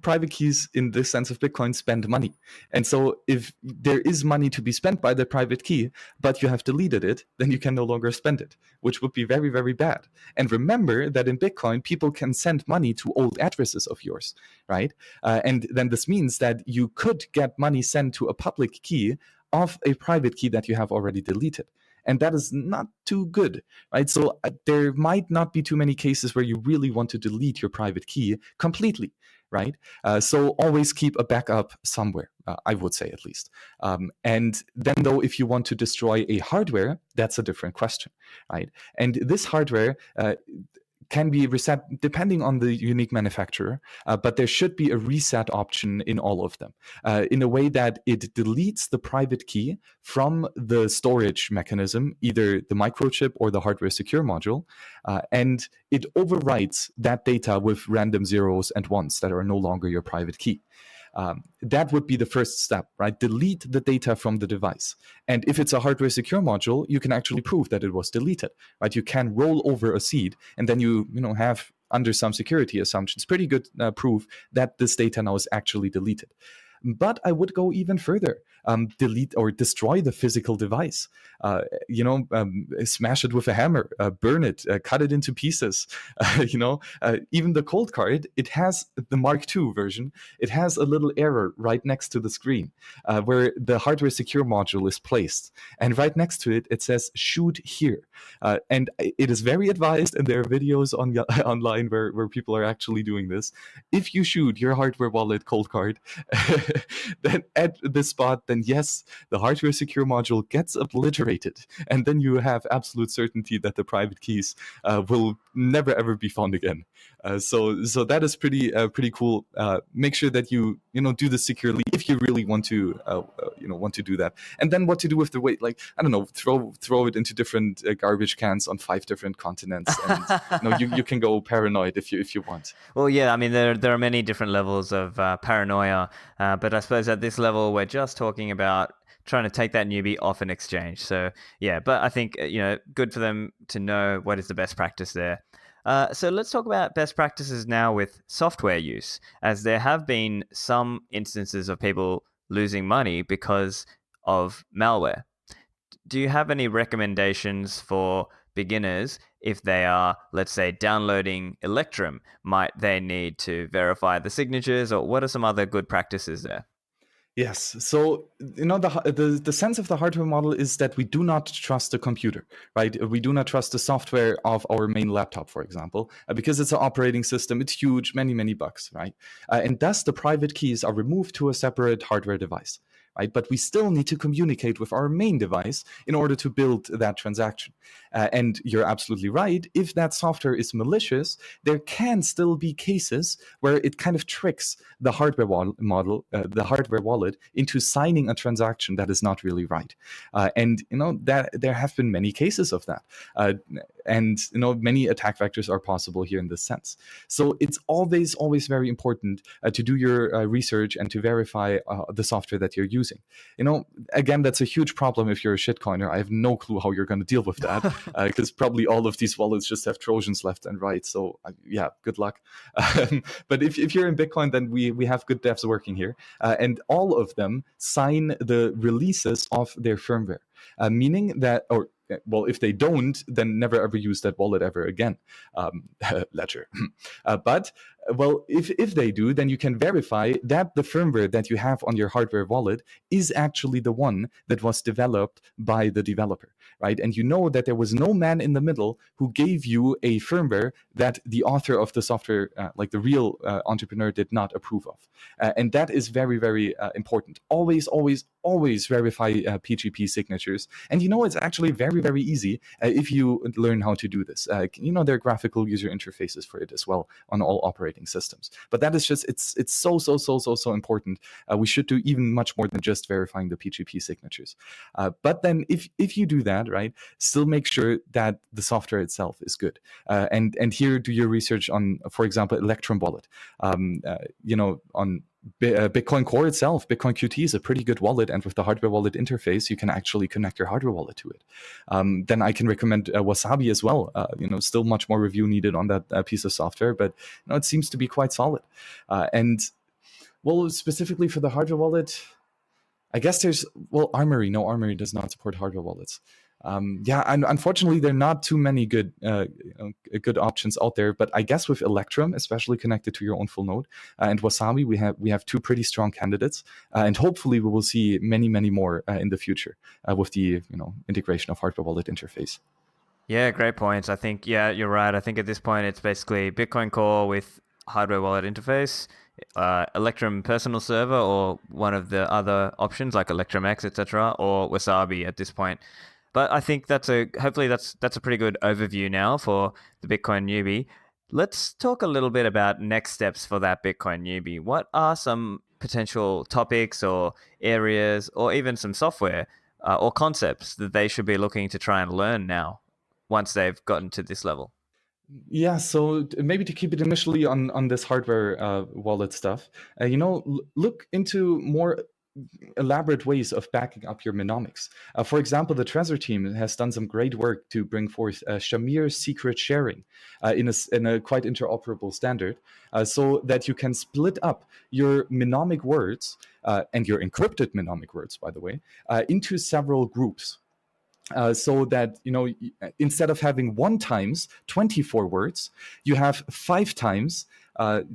private keys in the sense of Bitcoin spend money. And so if there is money to be spent by the private key, but you have deleted it, then you can no longer spend it, which would be very, very bad. And remember that in Bitcoin, people can send money to old addresses of yours, right? And then this means that you could get money sent to a public key of a private key that you have already deleted. And that is not too good, right? So there might not be too many cases where you really want to delete your private key completely, right? So always keep a backup somewhere, I would say at least. And then though, if you want to destroy a hardware, that's a different question, right? And this hardware can be reset depending on the unique manufacturer, but there should be a reset option in all of them in a way that it deletes the private key from the storage mechanism, either the microchip or the hardware secure module, and it overwrites that data with random zeros and ones that are no longer your private key. That would be the first step, right? Delete the data from the device. And if it's a hardware secure module, you can actually prove that it was deleted, right? You can roll over a seed, and then you have, under some security assumptions, pretty good proof that this data now is actually deleted. But I would go even further. Delete or destroy the physical device. Smash it with a hammer, burn it, cut it into pieces. Even the cold card, it has the Mark II version. It has a little error right next to the screen where the hardware secure module is placed. And right next to it, it says shoot here. And it is very advised, and there are videos online where people are actually doing this. If you shoot your hardware wallet cold card, then at this spot, then yes, the hardware secure module gets obliterated, and then you have absolute certainty that the private keys will never ever be found again. So that is pretty cool. Make sure that you do this securely if you really want to do that. And then what to do with the weight? Like, I don't know, throw it into different garbage cans on 5 different continents, and you can go paranoid if you want. Well, yeah, I mean there are many different levels of paranoia, but I suppose at this level we're just talking about trying to take that newbie off an exchange. So yeah, but I think good for them to know what is the best practice there. So let's talk about best practices now with software use, as there have been some instances of people losing money because of malware. Do you have any recommendations for beginners if they are, let's say, downloading Electrum? Might they need to verify the signatures, or what are some other good practices there? Yes. So, the sense of the hardware model is that we do not trust the computer, right? We do not trust the software of our main laptop, for example, because it's an operating system. It's huge, many bugs, right? And thus, the private keys are removed to a separate hardware device, right? But we still need to communicate with our main device in order to build that transaction. And you're absolutely right. If that software is malicious, there can still be cases where it kind of tricks the hardware the hardware wallet into signing a transaction that is not really right. And that there have been many cases of that. And many attack vectors are possible here in this sense. So it's always very important to do your research and to verify the software that you're using. Again, that's a huge problem if you're a shitcoiner. I have no clue how you're going to deal with that, because probably all of these wallets just have Trojans left and right. So yeah, good luck. But if you're in Bitcoin, then we have good devs working here, and all of them sign the releases of their firmware, meaning that, or well, if they don't, then never ever use that wallet ever again. Ledger. But well, if they do, then you can verify that the firmware that you have on your hardware wallet is actually the one that was developed by the developer, right? And you know that there was no man in the middle who gave you a firmware that the author of the software, like the real entrepreneur, did not approve of. And that is very important. Always verify PGP signatures. And it's actually very easy if you learn how to do this. There are graphical user interfaces for it as well on all operating systems. But that is just, it's so important. We should do even much more than just verifying the PGP signatures. But then if you do that, right, still make sure that the software itself is good. And here do your research on, for example, Electrum wallet. On Bitcoin Core itself, Bitcoin QT is a pretty good wallet, and with the hardware wallet interface, you can actually connect your hardware wallet to it. Then I can recommend Wasabi as well. Still much more review needed on that piece of software, but it seems to be quite solid. And well, specifically for the hardware wallet, I guess there's Armory. No, Armory does not support hardware wallets. And unfortunately, there are not too many good options out there. But I guess with Electrum, especially connected to your own full node, and Wasabi, we have two pretty strong candidates, and hopefully we will see many more in the future with the integration of hardware wallet interface. Yeah, great points. I think you're right. I think at this point it's basically Bitcoin Core with hardware wallet interface, Electrum personal server, or one of the other options like Electrum X, etc., or Wasabi at this point. But I think hopefully that's a pretty good overview now for the Bitcoin newbie. Let's talk a little bit about next steps for that Bitcoin newbie. What are some potential topics or areas, or even some software or concepts that they should be looking to try and learn now once they've gotten to this level? Yeah, so maybe to keep it initially on this hardware wallet stuff, look into more elaborate ways of backing up your mnemonics. For example, the Trezor team has done some great work to bring forth Shamir secret sharing in a quite interoperable standard, so that you can split up your mnemonic words and your encrypted mnemonic words, by the way, into several groups. So that instead of having 1 times 24 words, you have 5 times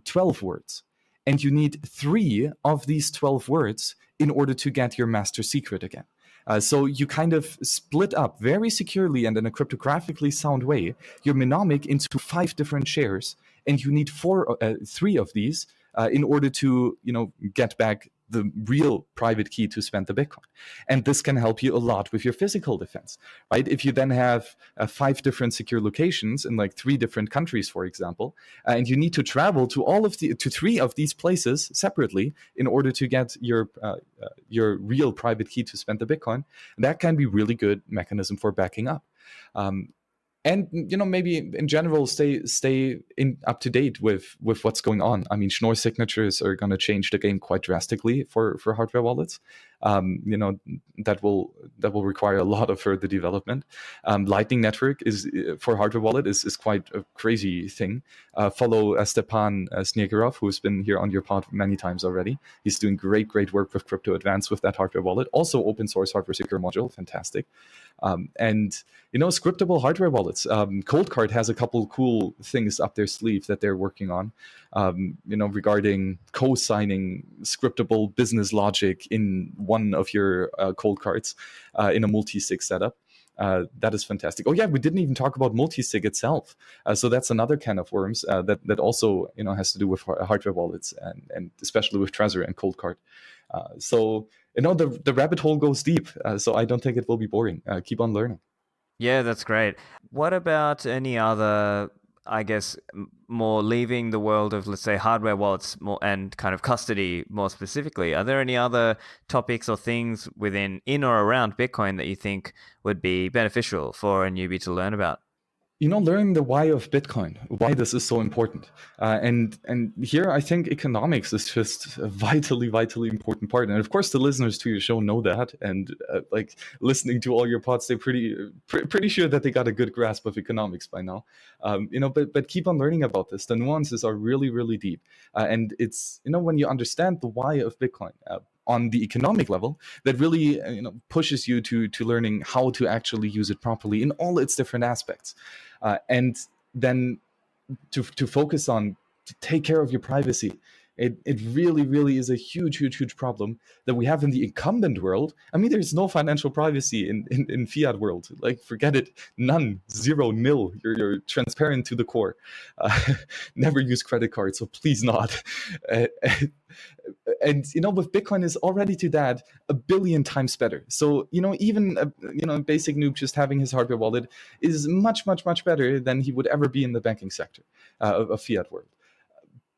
12 words, and you need 3 of these 12 words in order to get your master secret again. So you kind of split up very securely and in a cryptographically sound way your mnemonic into 5 different shares, and you need 3 of these in order to get back the real private key to spend the Bitcoin. And this can help you a lot with your physical defense, right? If you then have 5 different secure locations in like 3 different countries, for example, and you need to travel to 3 of these places separately in order to get your real private key to spend the Bitcoin, that can be really good mechanism for backing up. and maybe in general stay up to date with what's going on. I mean, Schnorr signatures are going to change the game quite drastically for hardware wallets. That will require a lot of further development. Lightning Network is for hardware wallet is quite a crazy thing. Follow Stephan Livera, who's been here on your pod many times already. He's doing great work with Crypto Advance with that hardware wallet. Also open source hardware secure module, fantastic. And scriptable hardware wallets. Coldcard has a couple cool things up their sleeve that they're working on. Regarding co-signing scriptable business logic in one of your cold cards in a multi-sig setup. That is fantastic. Oh yeah, we didn't even talk about multi-sig itself. So that's another can of worms that also has to do with hardware wallets and especially with Trezor and Coldcard. So the rabbit hole goes deep. So I don't think it will be boring. Keep on learning. Yeah, that's great. What about any other, I guess, more leaving the world of, let's say, hardware wallets more and kind of custody more specifically? Are there any other topics or things in or around Bitcoin that you think would be beneficial for a newbie to learn about? Learning the why of Bitcoin, why this is so important. And here I think economics is just a vitally important part. And of course, the listeners to your show know that. And listening to all your pods, they're pretty sure that they got a good grasp of economics by now. But keep on learning about this. The nuances are really deep. And it's, when you understand the why of Bitcoin, on the economic level, that really pushes you to learning how to actually use it properly in all its different aspects, and then to focus on to take care of your privacy. It really is a huge problem that we have in the incumbent world. I mean, there's no financial privacy in fiat world. Like, forget it. None. Zero. Nil. You're transparent to the core. Never use credit cards, so please not. And with Bitcoin is already to that 1 billion times better. So even a basic noob just having his hardware wallet is much better than he would ever be in the banking sector of fiat world.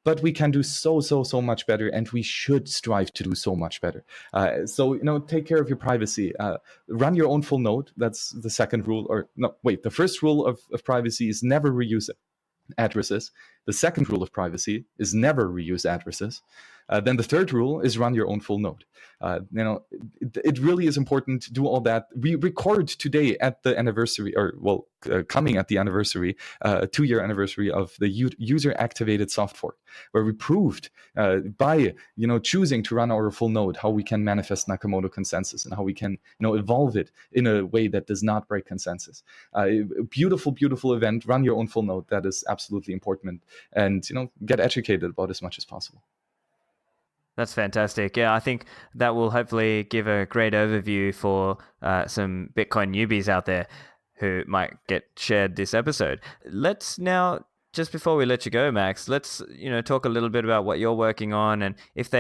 But we can do so much better, and we should strive to do so much better. So take care of your privacy. Run your own full node. That's the second rule. Or no, wait. The first rule of privacy is never reuse addresses. The second rule of privacy is never reuse addresses. Then the third rule is run your own full node. It really is important to do all that. We record today at the anniversary, coming at the anniversary, 2-year anniversary of the user-activated soft fork, where we proved by choosing to run our full node how we can manifest Nakamoto consensus and how we can evolve it in a way that does not break consensus. Beautiful event. Run your own full node. That is absolutely important, and get educated about as much as possible. That's fantastic. Yeah, I think that will hopefully give a great overview for some Bitcoin newbies out there who might get shared this episode. Let's now, just before we let you go, Max, let's talk a little bit about what you're working on, and if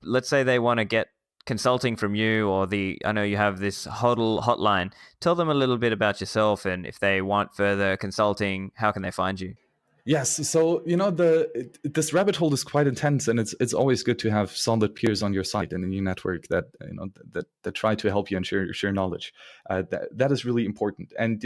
let's say they want to get consulting from you, or I know you have this HODL hotline. Tell them a little bit about yourself, and if they want further consulting, how can they find you? Yes, so this rabbit hole is quite intense, and it's always good to have solid peers on your side and in your network that that try to help you and share knowledge. That is really important. And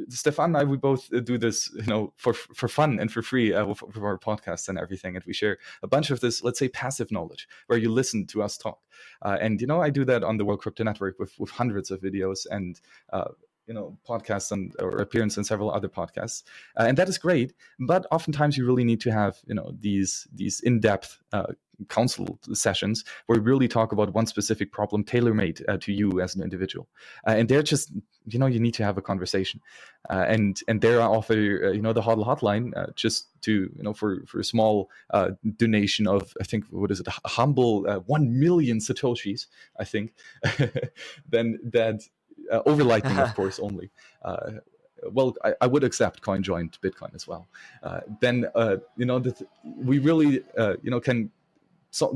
Stephan and I, we both do this for fun and for free with our podcasts and everything, and we share a bunch of this, let's say, passive knowledge where you listen to us talk. And I do that on the World Crypto Network with hundreds of videos and podcasts or appearance in several other podcasts, and that is great. But oftentimes you really need to have these in-depth counsel sessions where we really talk about one specific problem tailor-made to you as an individual, and they're just you need to have a conversation, and there I offer the HODL hotline just to for a small donation of, I think, what is it, a humble 1 million satoshis, I think. Then that. Over Lightning, of course, only. I would accept CoinJoin Bitcoin as well. Then we really can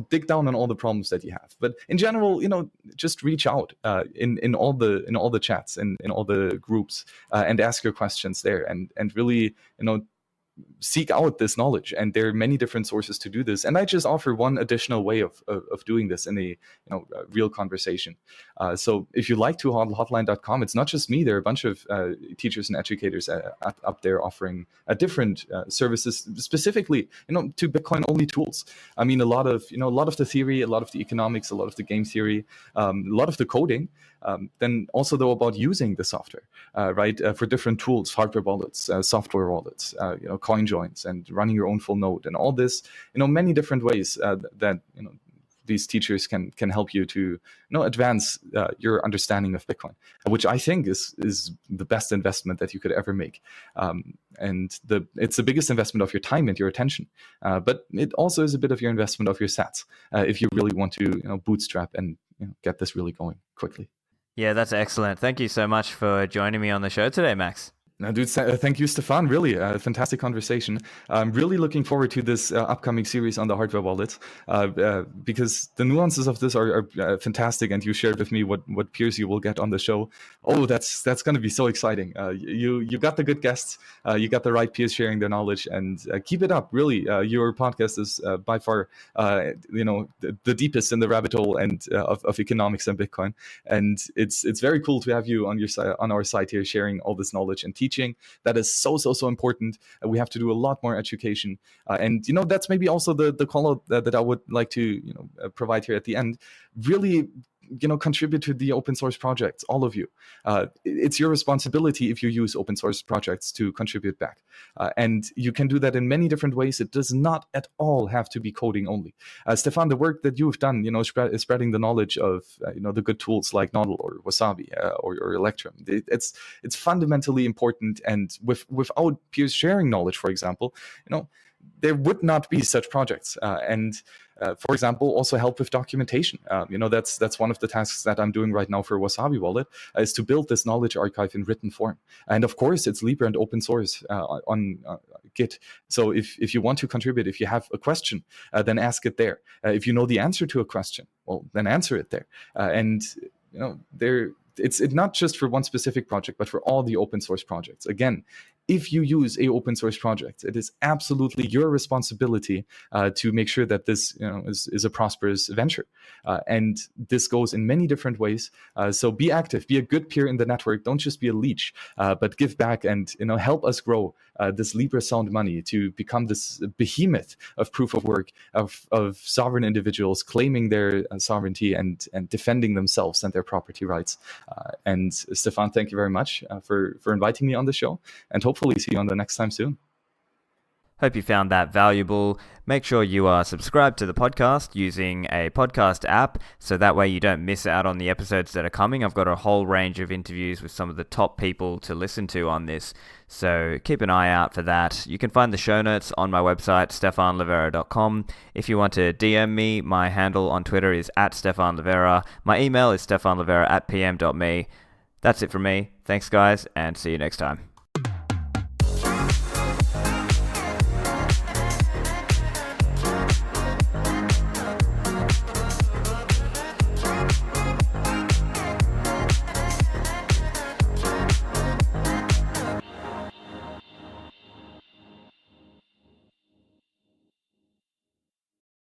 dig down on all the problems that you have. But in general, just reach out in all the chats and in all the groups and ask your questions there, and really seek out this knowledge, and there are many different sources to do this. And I just offer one additional way of doing this in a real conversation. So if you like tohotline.com, it's not just me. There are a bunch of teachers and educators up there offering different services specifically to Bitcoin only tools. I mean, a lot of the theory, a lot of the economics, a lot of the game theory, a lot of the coding. Then also though about using the software, right, for different tools, hardware wallets, software wallets, coin joins, and running your own full node, and all this, many different ways that these teachers can help you to advance your understanding of Bitcoin, which I think is the best investment that you could ever make. And it's the biggest investment of your time and your attention, but it also is a bit of your investment of your sats if you really want to bootstrap and get this really going quickly. Yeah, that's excellent. Thank you so much for joining me on the show today, Max. No, dude, thank you, Stephan. Really, fantastic conversation. I'm really looking forward to this upcoming series on the hardware wallets because the nuances of this are fantastic, and you shared with me what peers you will get on the show. Oh, that's going to be so exciting. You got the good guests, you got the right peers sharing their knowledge, and keep it up. Really, your podcast is by far, the deepest in the rabbit hole and of economics and Bitcoin, and it's very cool to have you on our side here sharing all this knowledge and teaching. That is so important. We have to do a lot more education, and that's maybe also the call that I would like to provide here at the end. Really contribute to the open source projects, all of you. It's your responsibility if you use open source projects to contribute back. And you can do that in many different ways. It does not at all have to be coding only. Stephan, the work that you've done, spreading the knowledge of, the good tools like Nodl or Wasabi or Electrum, it's fundamentally important. And without peers sharing knowledge, for example, there would not be such projects. For example, also help with documentation. That's one of the tasks that I'm doing right now for Wasabi Wallet, is to build this knowledge archive in written form. And of course, it's Libre and open source on Git. So if you want to contribute, if you have a question, then ask it there. If you know the answer to a question, well, then answer it there. It's not just for one specific project, but for all the open source projects. Again, if you use a open source project, it is absolutely your responsibility to make sure that this is a prosperous venture. And this goes in many different ways. So be active, be a good peer in the network. Don't just be a leech, but give back and help us grow this Libre sound money to become this behemoth of proof of work, of sovereign individuals claiming their sovereignty and defending themselves and their property rights. And Stephan, thank you very much for inviting me on the show, and hopefully see you on the next time soon. Hope you found that valuable. Make sure you are subscribed to the podcast using a podcast app, so that way you don't miss out on the episodes that are coming. I've got a whole range of interviews with some of the top people to listen to on this, so keep an eye out for that. You can find the show notes on my website, stephanlivera.com. If you want to DM me, my handle on Twitter is @StephanLivera. My email is stephanlivera@pm.me. That's it from me. Thanks, guys, and see you next time.